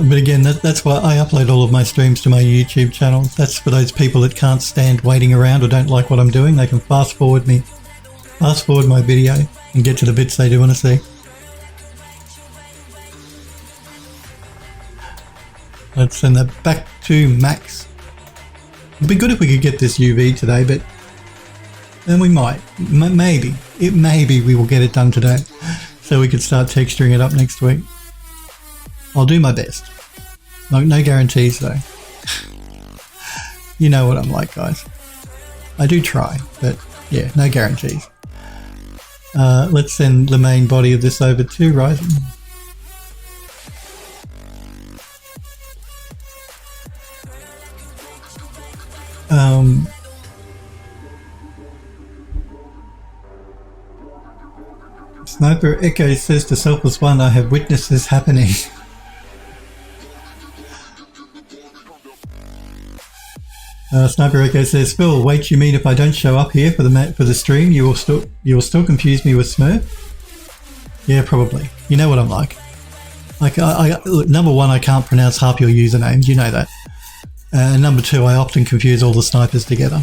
S1: But again, that's why I upload all of my streams to my YouTube channel. That's for those people that can't stand waiting around or don't like what I'm doing. They can fast forward my video and get to the bits they do want to see. Let's send that back to Max. It'd be good if we could get this UV today, but then we might. Maybe we will get it done today, so we could start texturing it up next week. I'll do my best. No guarantees though. You know what I'm like, guys. I do try, but yeah, no guarantees. Let's send the main body of this over to Ryzen. Sniper Echo says to Selfless One, I have witnessed this happening. Sniper Echo says, Phil, wait, you mean if I don't show up here for the stream, you will still confuse me with Smurf? Yeah, probably. You know what I'm like. Like, look, number one, I can't pronounce half your usernames. You know that. And number two, I often confuse all the snipers together.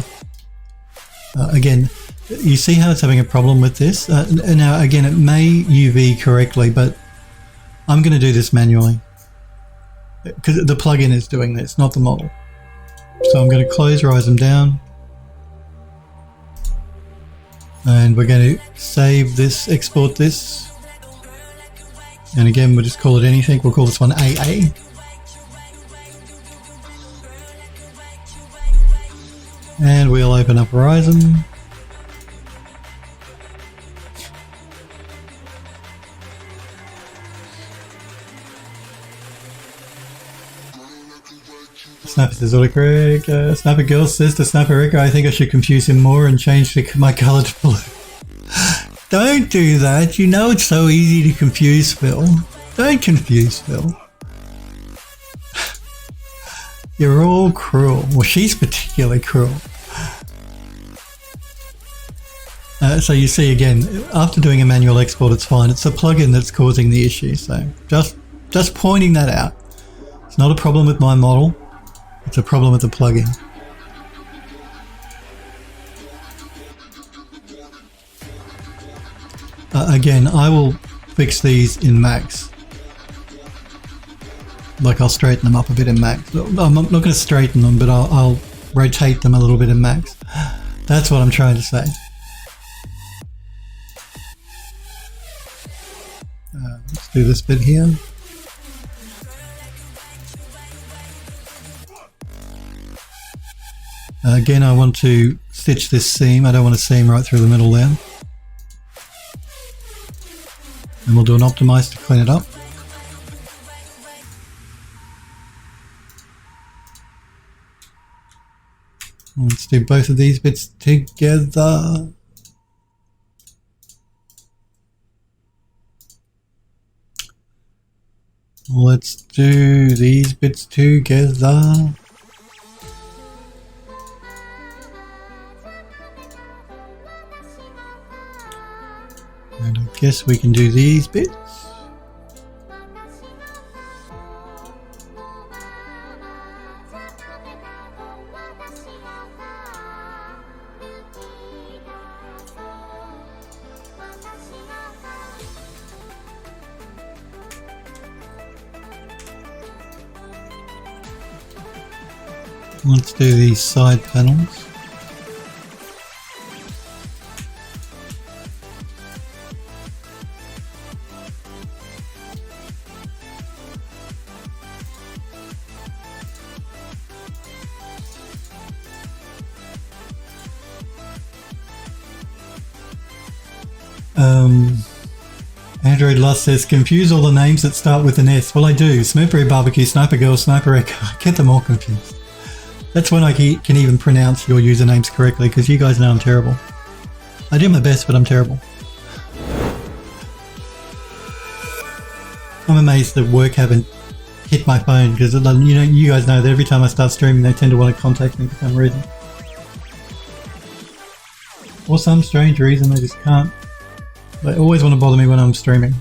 S1: Again, you see how it's having a problem with this? Now, again, it may UV correctly, but I'm going to do this manually. Because the plugin is doing this, not the model. So I'm going to close Ryzen down. And we're going to save this, export this. And again, we'll just call it anything. We'll call this one AA. And we'll open up Ryzen. Sniper says autocorrect. Sniper Girl says to Sniper Echo, I think I should confuse him more and change my colour to blue. Don't do that. You know it's so easy to confuse Phil. Don't confuse Phil. You're all cruel. Well, she's particularly cruel. So you see again, after doing a manual export, it's fine. It's the plugin that's causing the issue. So just pointing that out. It's not a problem with my model. It's a problem with the plugin. Again, I will fix these in Max. Like I'll straighten them up a bit in Max. I'm not going to straighten them, but I'll rotate them a little bit in Max. That's what I'm trying to say. Let's do this bit here. Again, I want to stitch this seam. I don't want a seam right through the middle there. And we'll do an optimize to clean it up. Let's do both of these bits together. Let's do these bits together. And I guess we can do these bits. Let's do these side panels. Android Lost says, confuse all the names that start with an S. Well, I do. Smokeberry Barbecue, Sniper Girl, Sniper Echo. I get them all confused. That's when I can even pronounce your usernames correctly, because you guys know I'm terrible. I do my best, but I'm terrible. I'm amazed that work haven't hit my phone, because you guys know that every time I start streaming, they tend to want to contact me for some reason. For some strange reason, they just can't. They always want to bother me when I'm streaming.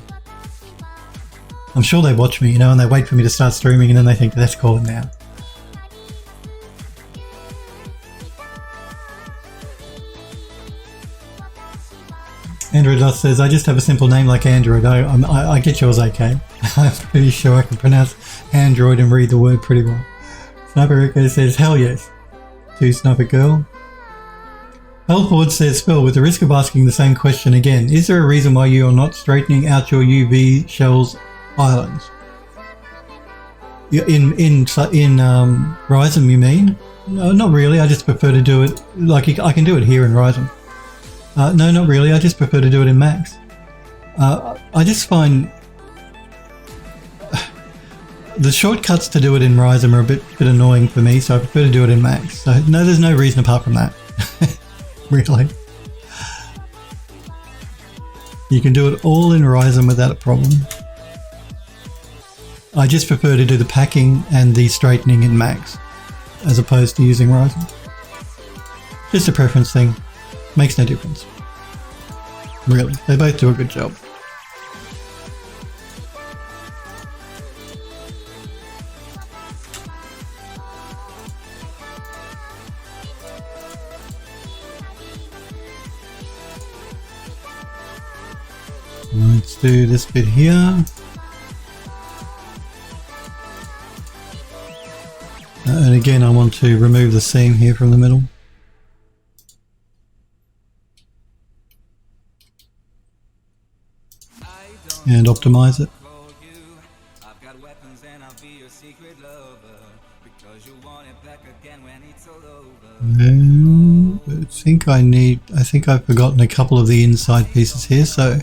S1: I'm sure they watch me, and they wait for me to start streaming, and then they think, let's call him now. Android Dust says, I just have a simple name like Android. I get yours okay. I'm pretty sure I can pronounce Android and read the word pretty well. Sniper Echo says, hell yes. To Sniper Girl. Hellford says, Phil, with the risk of asking the same question again, is there a reason why you are not straightening out your UV shells islands? In Ryzen, you mean? No, not really. I just prefer to do it, I can do it here in Ryzen. No, not really. I just prefer to do it in Max. I just find the shortcuts to do it in Ryzen are a bit annoying for me, so I prefer to do it in Max. So no, there's no reason apart from that. Really. You can do it all in Ryzen without a problem. I just prefer to do the packing and the straightening in Max as opposed to using Ryzen. Just a preference thing. Makes no difference. Really, they both do a good job. Let's do this bit here. And again, I want to remove the seam here from the middle. And optimize it. I think I've forgotten a couple of the inside pieces here, so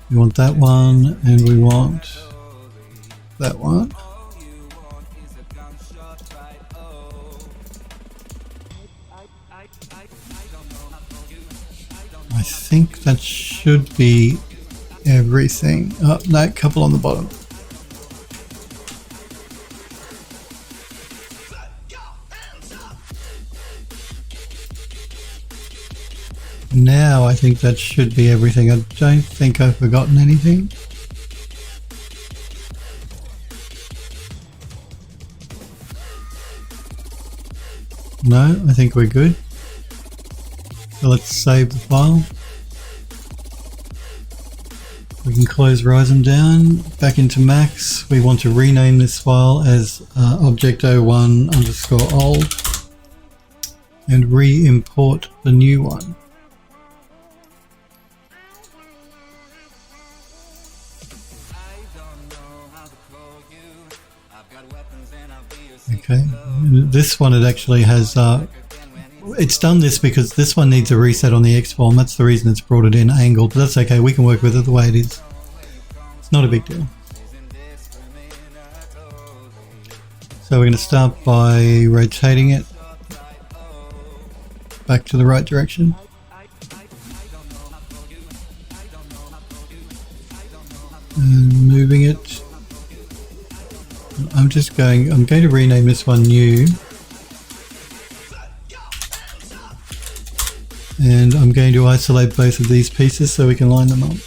S1: we want that one and we want that one. I think that should be everything. Oh, no, a couple on the bottom. Now I think that should be everything. I don't think I've forgotten anything. No, I think we're good. So let's save the file. We can close Ryzen down, back into Max. We want to rename this file as object01_old and re-import the new one. Okay, this one it actually has, it's done this because this one needs a reset on the X form. That's the reason it's brought it in angled, but that's okay. We can work with it the way it is. It's not a big deal. So we're going to start by rotating it back to the right direction. And moving it. I'm going to rename this one new. And I'm going to isolate both of these pieces so we can line them up.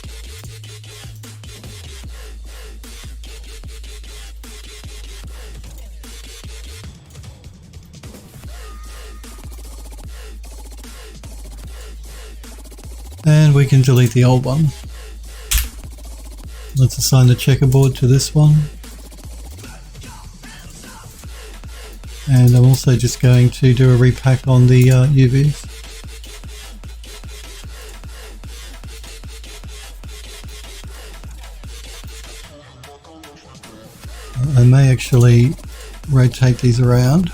S1: And we can delete the old one. Let's assign the checkerboard to this one. And I'm also just going to do a repack on the UVs. I may actually rotate these around.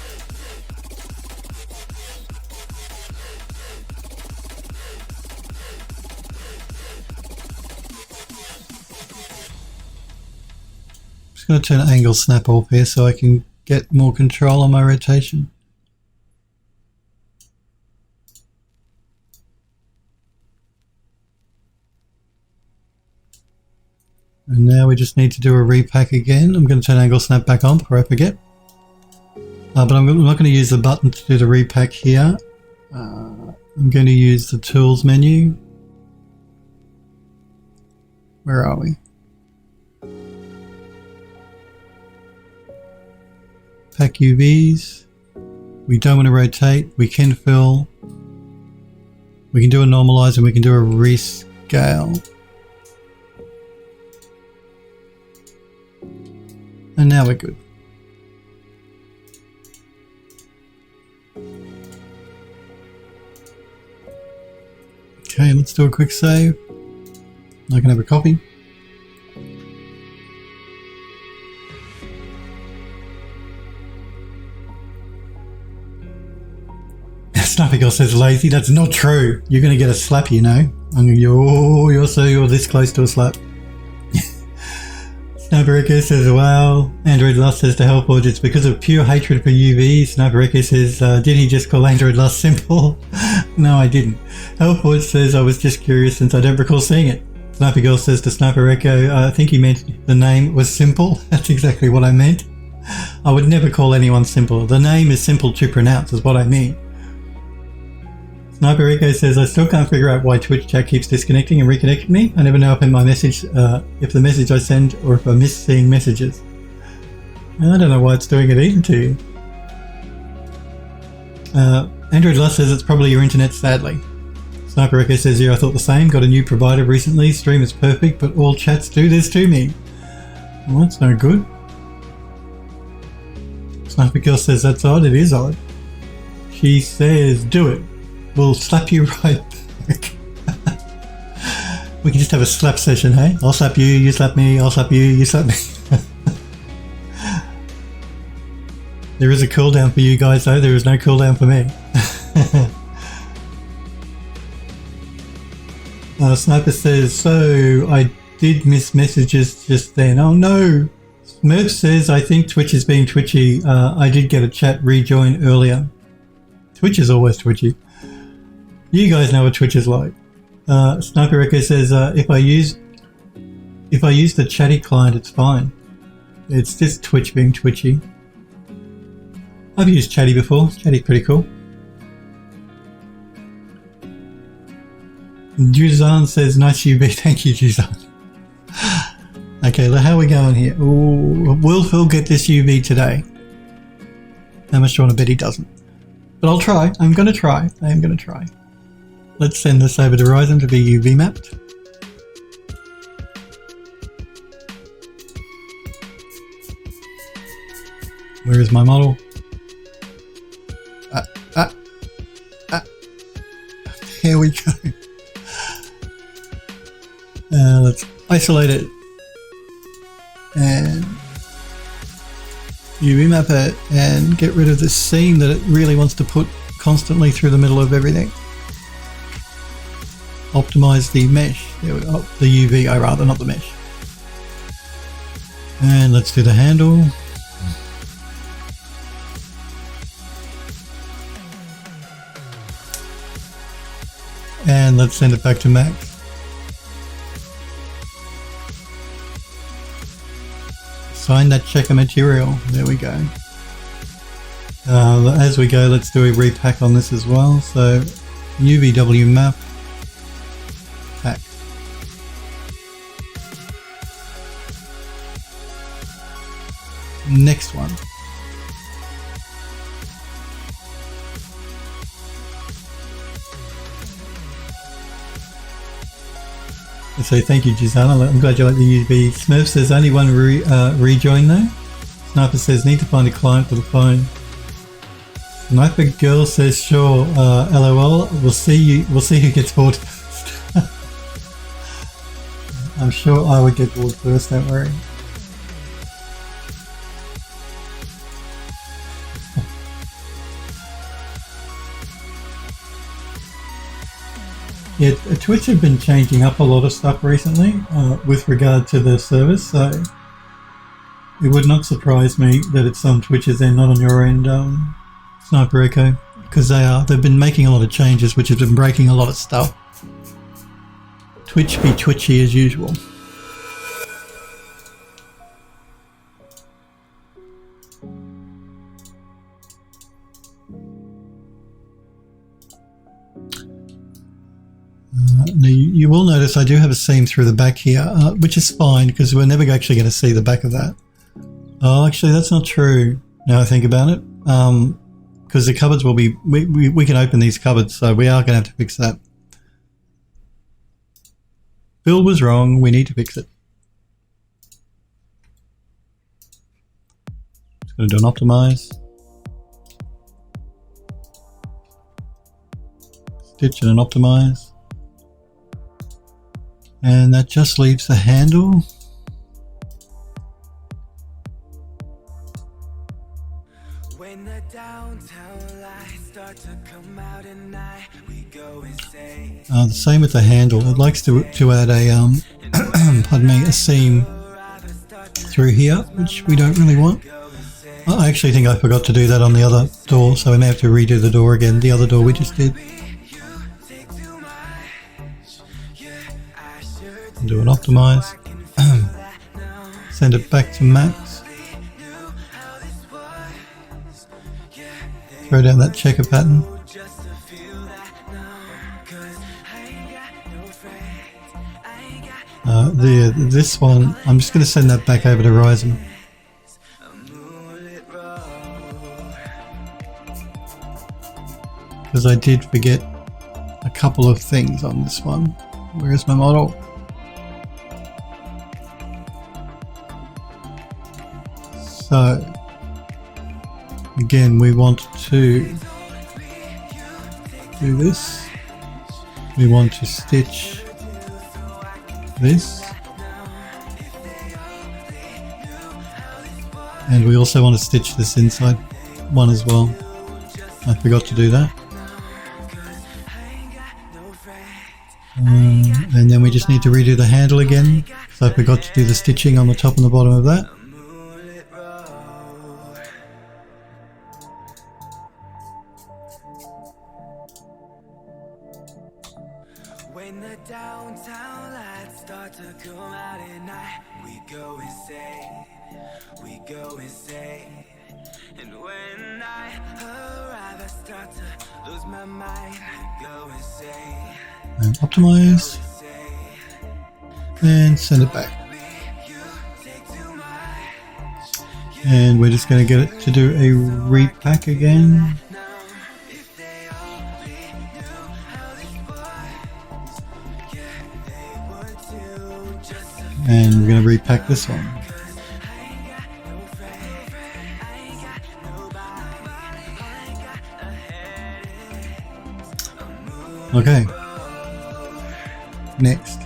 S1: going to turn angle snap off here so I can get more control on my rotation. And now we just need to do a repack again. I'm going to turn angle snap back on before I forget. But I'm not going to use the button to do the repack here. I'm going to use the tools menu. Where are we? Pack UVs. We don't want to rotate. We can fill. We can do a normalize and we can do a rescale. And now we're good. Okay, let's do a quick save. I can have a coffee. Snappy Girl says lazy. That's not true. You're going to get a slap, you know. You're this close to a slap. Sniper Echo says, wow. Android Lust says to Hellforge, it's because of pure hatred for UV. Sniper Echo says, did he just call Android Lust simple? No, I didn't. Hellforge says, I was just curious since I don't recall seeing it. Sniper Girl says to Sniper Echo, I think he meant the name was simple. That's exactly what I meant. I would never call anyone simple. The name is simple to pronounce is what I mean. Sniper Echo says, I still can't figure out why Twitch chat keeps disconnecting and reconnecting me. I never know if my message, if the message I send or if I miss seeing messages. I don't know why it's doing it either to you. Android Lust says it's probably your internet, sadly. Sniper Echo says, yeah, I thought the same. Got a new provider recently. Stream is perfect, but all chats do this to me. Well, that's no good. Sniper Girl says, that's odd. It is odd. She says, do it. We'll slap you right back. We can just have a slap session, hey? I'll slap you, you slap me, I'll slap you, you slap me. There is a cooldown for you guys though, there is no cooldown for me. Sniper says, so I did miss messages just then. Oh no! Smurf says, I think Twitch is being twitchy. I did get a chat rejoin earlier. Twitch is always twitchy. You guys know what Twitch is like. Sniper Echo says, if I use the chatty client, it's fine. It's just Twitch being twitchy. I've used Chatty before. Chatty's pretty cool. Juzan says, nice UV. Thank you, Juzan. Okay, how are we going here? Ooh, will Phil get this UV today? How much do you want to bet he doesn't? But I'll try. I'm going to try. I am going to try. Let's send this over to Horizon to be UV mapped. Where is my model? Here we go. Let's isolate it and UV map it and get rid of this seam that it really wants to put constantly through the middle of everything. Optimize the mesh. There we go. The UV, rather, not the mesh. And let's do the handle. And let's send it back to max. Sign that checker material. There we go. As we go, let's do a repack on this as well. So UVW map. Pack. Next one. So thank you, Gisana. I'm glad you like the UV. Smurf says only one rejoin though. Sniper says need to find a client for the phone. Sniper Girl says sure. LOL. We'll see you. We'll see who gets bored first. I'm sure I would get bored first. Don't worry. Yeah, Twitch have been changing up a lot of stuff recently with regard to the service, so It would not surprise me that it's on Twitch's end, not on your end, Sniper Echo, because they've been making a lot of changes which have been breaking a lot of stuff. Twitch be twitchy as usual. Now you will notice I do have a seam through the back here, which is fine because we're never actually going to see the back of that. Oh, actually that's not true now I think about it, because the cupboards will be, we can open these cupboards, so we are going to have to fix that. Bill was wrong, we need to fix it. Just going to do an optimize. Stitch and an optimize. And that just leaves the handle. When the downtown lights start to come out at night, we go insane. The same with the handle. It likes to add a pardon me, a seam through here, which we don't really want. I actually think I forgot to do that on the other door, so we may have to redo the door again. The other door we just did. Do an optimize, send it back to max, throw down that checker pattern. This one, I'm just going to send that back over to Ryzen. Because I did forget a couple of things on this one. Where's my model? So, again, we want to do this. We want to stitch this. And we also want to stitch this inside one as well. I forgot to do that. And then we just need to redo the handle again, so I forgot to do the stitching on the top and the bottom of that. When the downtown lights start to come out at night, we go insane, we go insane. And when I arrive, I start to lose my mind, I go insane. And optimize, and send it back. And we're just going to get it to do a repack again. And we're going to repack this one. Okay. Next.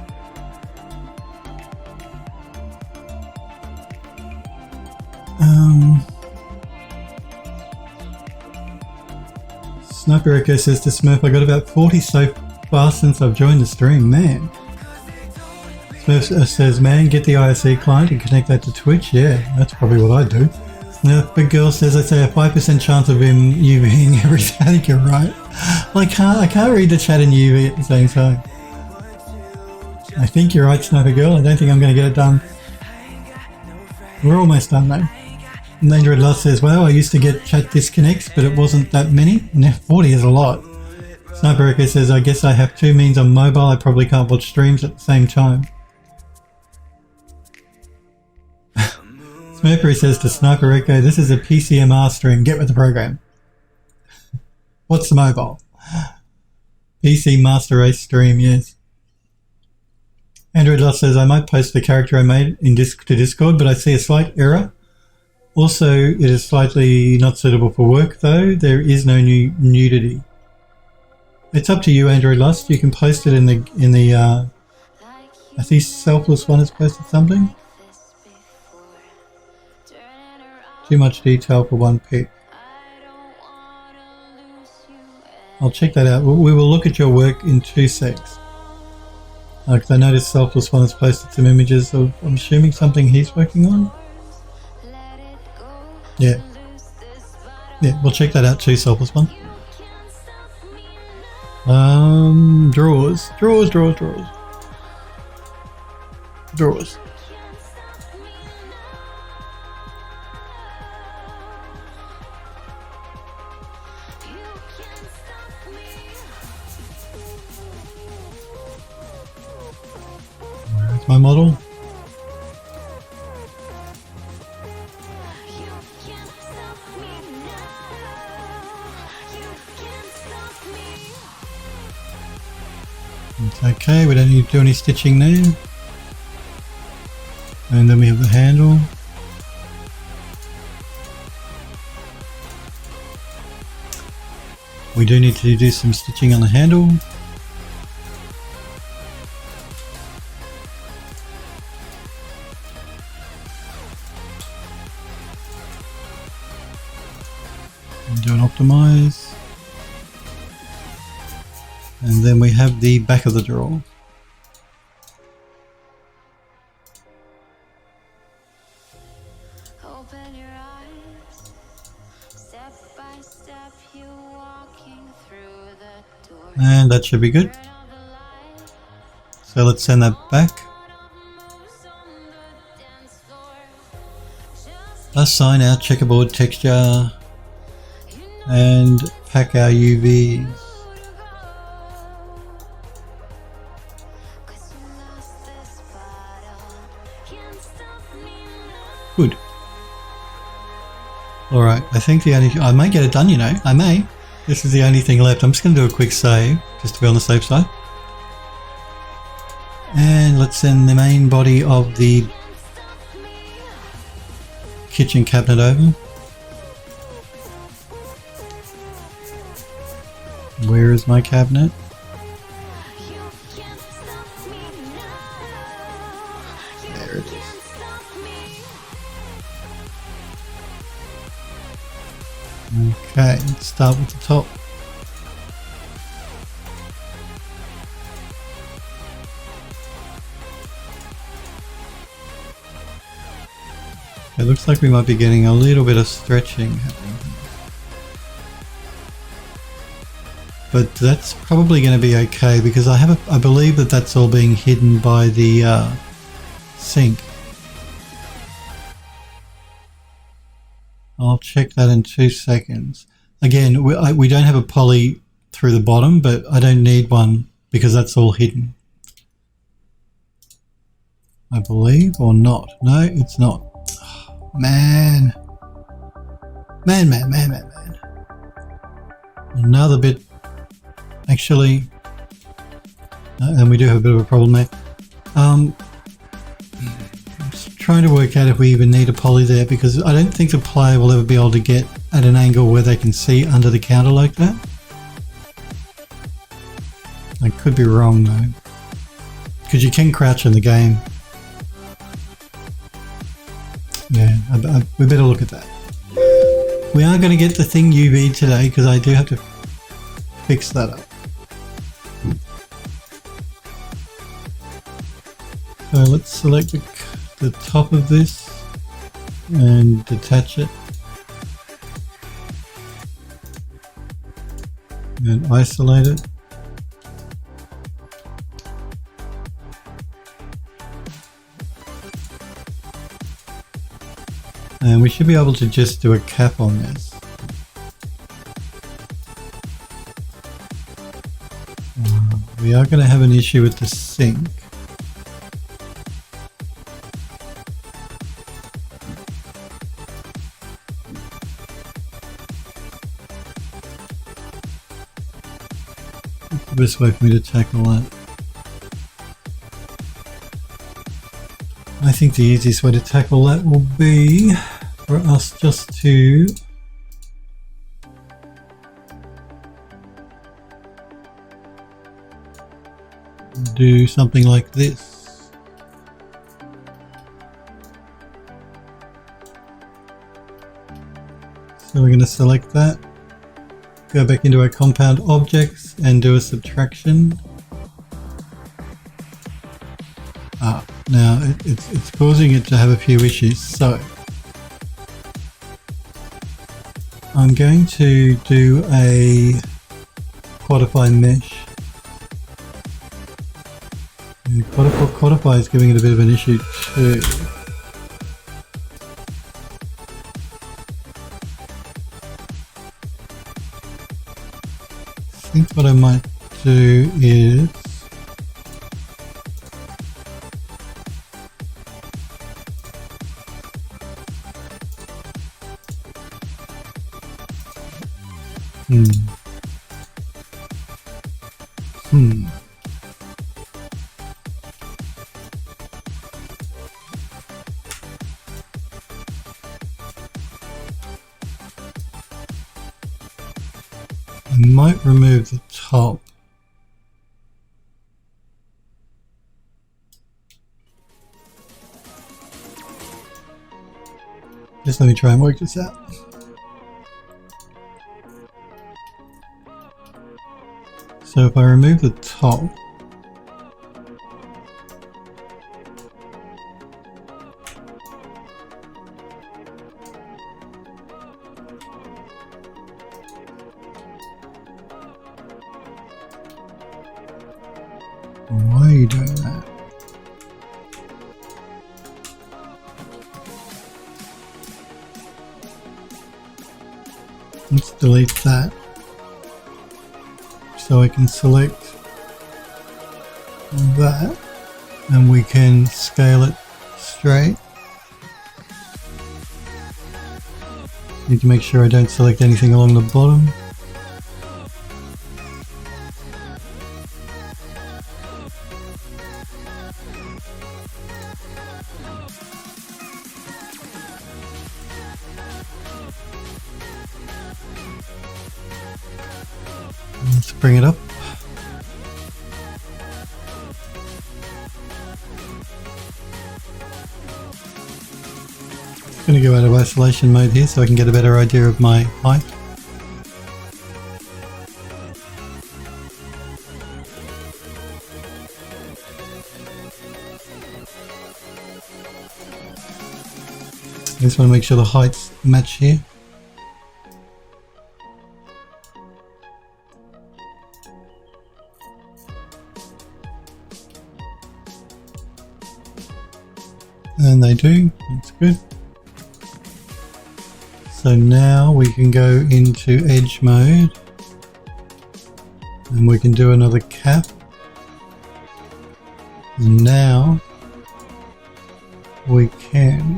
S1: Sniper Echo says to Smurf, I got about 40 so far since I've joined the stream, man. Smurf says, man, get the IRC client and connect that to Twitch. Yeah, that's probably what I do. Smurf Big Girl says, I'd say a 5% chance of him UVing everything. I think you're right. Well, I can't read the chat and UV at the same time. I think you're right, Sniper Girl. I don't think I'm going to get it done. We're almost done though. Android Lust says, well, I used to get chat disconnects, but it wasn't that many. Now 40 is a lot. Sniper Echo says, I guess I have two means on mobile. I probably can't watch streams at the same time. Smurfy says to Sniper Echo, this is a PCMR stream. Get with the program. What's the mobile? PC Master Race stream, yes. Android Lust says, I might post the character I made to Discord, but I see a slight error. Also, it is slightly not suitable for work, though. There is no nudity. It's up to you, Android Lust. You can post it in the I see Selfless One has posted something. Too much detail for one pic. I'll check that out. We will look at your work in 2 secs. Because I noticed Selfless One has posted some images of, I'm assuming, something he's working on. Yeah. Yeah, we'll check that out too, Selfless One. Drawers. Where's my model? It's okay, we don't need to do any stitching there. And then we have the handle. We do need to do some stitching on the handle. And do an optimize. And then we have the back of the drawer.
S2: Open your eyes. Step by step, you walking through the door.
S1: And that should be good. So let's send that back. Assign our checkerboard texture and pack our UVs. Good. Alright, I think I may get it done, you know. I may. This is the only thing left. I'm just going to do a quick save, just to be on the safe side. And let's send the main body of the kitchen cabinet over. Where is my cabinet? There it is. Okay, let's start with the top. It looks like we might be getting a little bit of stretching happening. But that's probably going to be okay because I believe that that's all being hidden by the sink. I'll check that in 2 seconds. Again, we don't have a poly through the bottom, but I don't need one because that's all hidden. I believe, or not. No, it's not. Oh, man. Man. Another bit. Actually, and we do have a bit of a problem there. I'm just trying to work out if we even need a poly there because I don't think the player will ever be able to get at an angle where they can see under the counter like that. I could be wrong though, because you can crouch in the game. Yeah, we better look at that. We are going to get the thing UV today because I do have to fix that up. So let's select the top of this and detach it and isolate it. And we should be able to just do a cap on this. We are going to have an issue with the sink. What's the best way for me to tackle that? I think the easiest way to tackle that will be for us just to do something like this. So we're going to select that, go back into our compound objects and do a subtraction. Now it's causing it to have a few issues, so I'm going to do a quadify mesh. And quadify is giving it a bit of an issue too. I think what I might do is I might remove the top. Just let me try and work this out. So if I remove the top, why are you doing that? Let's delete that so I can select that and we can scale it straight. Need to make sure I don't select anything along the bottom. Let's bring it up. I'm going to go out of isolation mode here so I can get a better idea of my height. I just want to make sure the heights match here. And they do, that's good. So now we can go into edge mode and we can do another cap. And now we can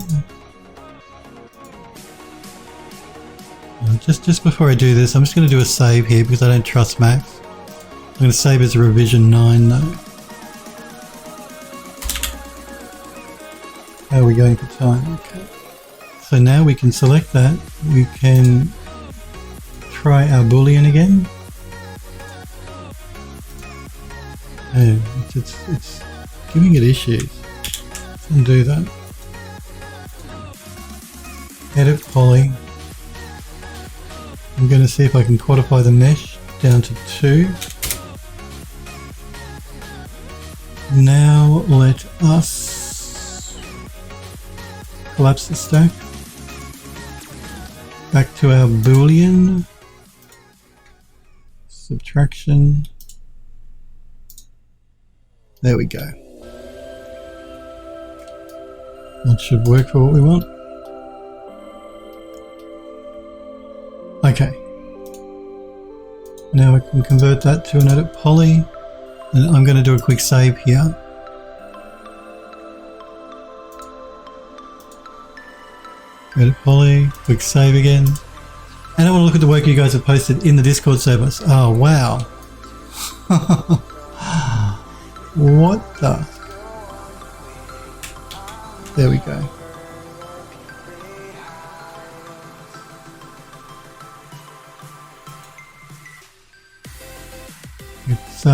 S1: just before I do this, I'm just going to do a save here because I don't trust Max. I'm going to save as a revision 9 though. How are we going for time? Okay. So now we can select that. We can try our boolean again. Oh, it's giving it issues. Let's undo that. Edit poly. I'm going to see if I can quantify the mesh down to 2. Now let us collapse the stack. Back to our boolean. Subtraction. There we go. That should work for what we want. Okay. Now I can convert that to an edit poly. And I'm going to do a quick save here. Edit poly, quick save again. And I want to look at the work you guys have posted in the Discord servers. Oh wow. What the? There we go. It's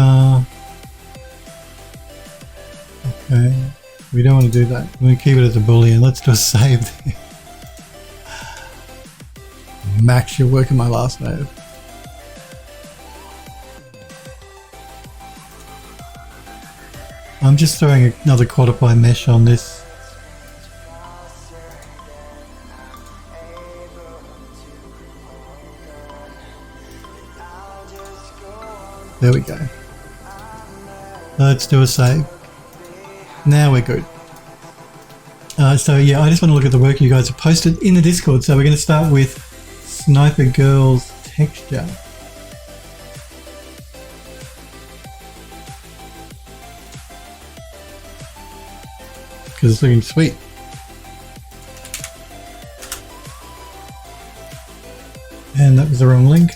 S1: okay. We don't want to do that. I'm going to keep it as a boolean. Let's do a save there. Max, you're working my last node. I'm just throwing another quadify mesh on this. There we go. Let's do a save. Now we're good. So yeah, I just want to look at the work you guys have posted in the Discord. So we're going to start with Sniper Girl's texture. Because it's looking sweet. And that was the wrong link.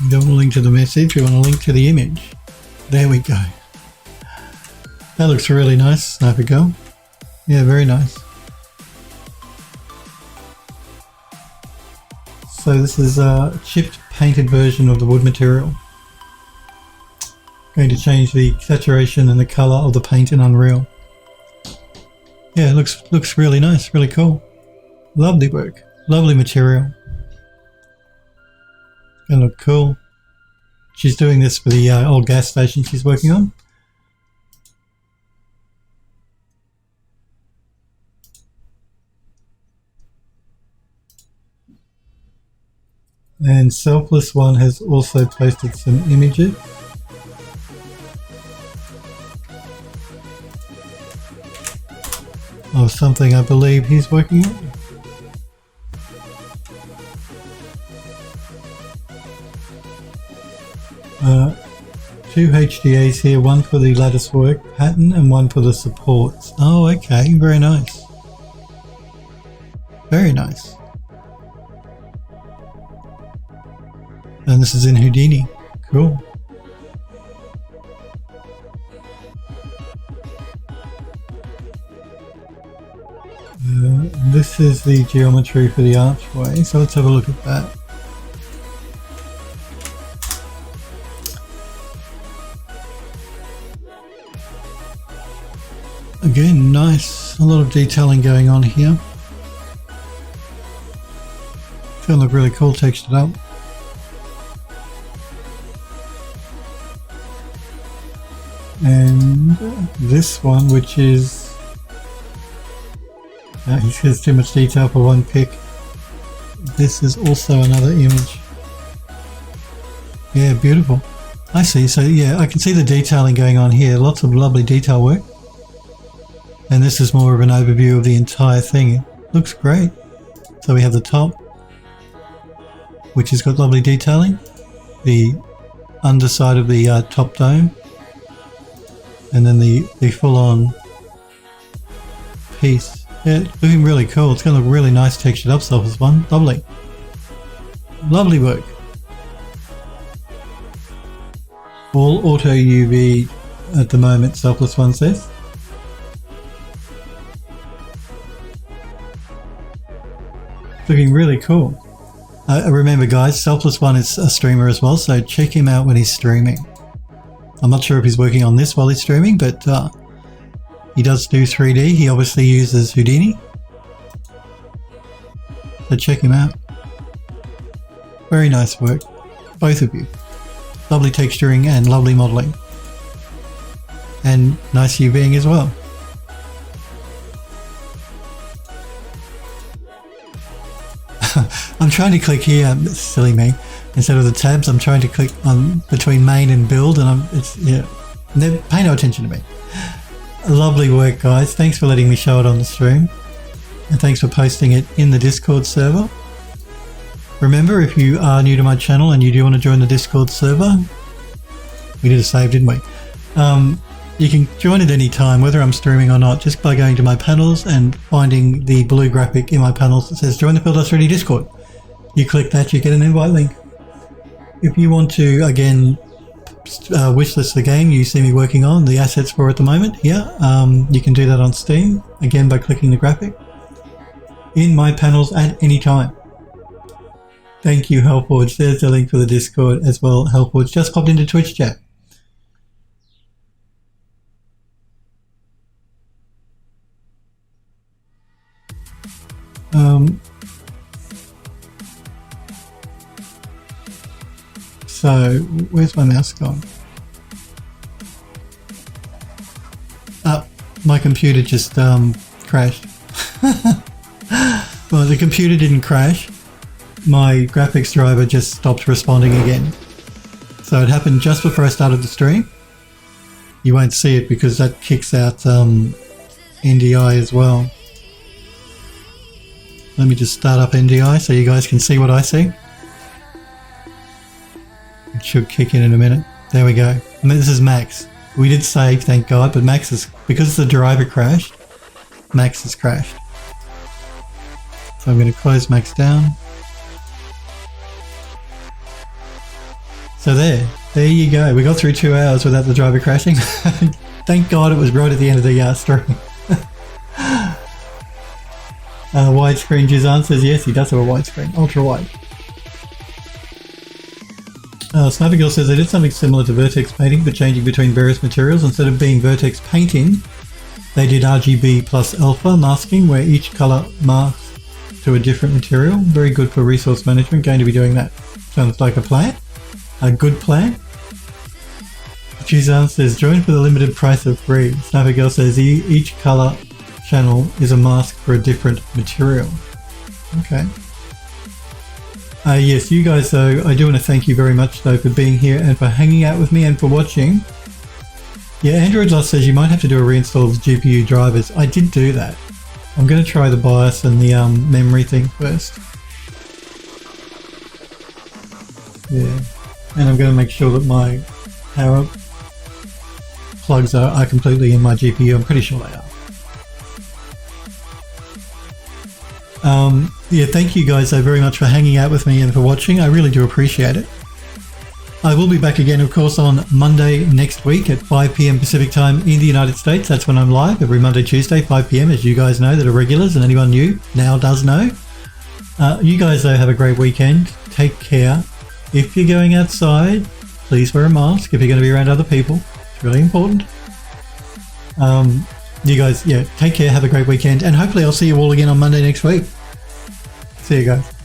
S1: We don't want to link to the message, we want to link to the image. There we go. That looks really nice, Sniper Girl. Yeah, very nice. So this is a chipped painted version of the wood material. Going to change the saturation and the colour of the paint in Unreal. Yeah, it looks really nice, really cool. Lovely work, lovely material. Gonna look cool. She's doing this for the old gas station she's working on. And Selfless One has also posted some images. Of something I believe he's working on. Two HDAs here, one for the lattice work pattern and one for the supports. Oh, okay, very nice. Very nice. And this is in Houdini. Cool. This is the geometry for the archway, so let's have a look at that. Again, nice. A lot of detailing going on here. It's gonna look really cool textured up. And this one, which is he says too much detail for one pic. This is also another image. Yeah, beautiful. I see. So yeah, I can see the detailing going on here. Lots of lovely detail work. And this is more of an overview of the entire thing. It looks great. So we have the top, which has got lovely detailing. The underside of the top dome. And then the full-on piece. Yeah, it's looking really cool. It's going to look really nice textured up, Selfless One. Lovely. Lovely work. All auto UV at the moment, Selfless One says. Looking really cool. Remember guys, Selfless One is a streamer as well, so check him out when he's streaming. I'm not sure if he's working on this while he's streaming, but he does do 3D. He obviously uses Houdini. So check him out. Very nice work. Both of you. Lovely texturing and lovely modelling. And nice UVing as well. I'm trying to click here, silly me. Instead of the tabs, I'm trying to click on between main and build, and pay no attention to me. Lovely work, guys. Thanks for letting me show it on the stream, and thanks for posting it in the Discord server. Remember, if you are new to my channel and you do want to join the Discord server, we did a save, didn't we? You can join at any time, whether I'm streaming or not, just by going to my panels and finding the blue graphic in my panels that says join the Builder 3D Discord. You click that, you get an invite link. If you want to, again, wishlist the game you see me working on, the assets for at the moment here, you can do that on Steam, again by clicking the graphic, in my panels at any time. Thank you, Hellforge. There's the link for the Discord as well. Hellforge just popped into Twitch chat. So, where's my mouse gone? My computer just crashed. Well, the computer didn't crash. My graphics driver just stopped responding again. So it happened just before I started the stream. You won't see it because that kicks out NDI as well. Let me just start up NDI so you guys can see what I see. It should kick in a minute. There we go. And this is Max. We did save, thank God, but Max is, because the driver crashed, Max has crashed. So I'm going to close Max down. So there you go. We got through 2 hours without the driver crashing. Thank God it was right at the end of the stream. Widescreen Jizan says yes, he does have a widescreen, ultra wide. Sniper Girl says they did something similar to vertex painting, but changing between various materials. Instead of being vertex painting, they did RGB plus alpha masking, where each color masks to a different material. Very good for resource management. Going to be doing that. Sounds like a plan. A good plan. Jizan says join for the limited price of free. Sniper Girl says each color channel is a mask for a different material. Okay. Yes, you guys though, I do want to thank you very much though for being here and for hanging out with me and for watching. Yeah, Android Lost says you might have to do a reinstall of the GPU drivers. I did do that. I'm going to try the BIOS and the memory thing first. Yeah, and I'm going to make sure that my power plugs are completely in my GPU. I'm pretty sure they are. Yeah, thank you guys so very much for hanging out with me and for watching. I really do appreciate it. I will be back again, of course, on Monday next week at 5 p.m. Pacific time in the United States. That's when I'm live, every Monday, Tuesday, 5 p.m. as you guys know that are regulars, and anyone new now does know. You guys, though, have a great weekend. Take care. If you're going outside, please wear a mask if you're going to be around other people. It's really important. You guys, yeah, take care, have a great weekend, and hopefully I'll see you all again on Monday next week. See you guys.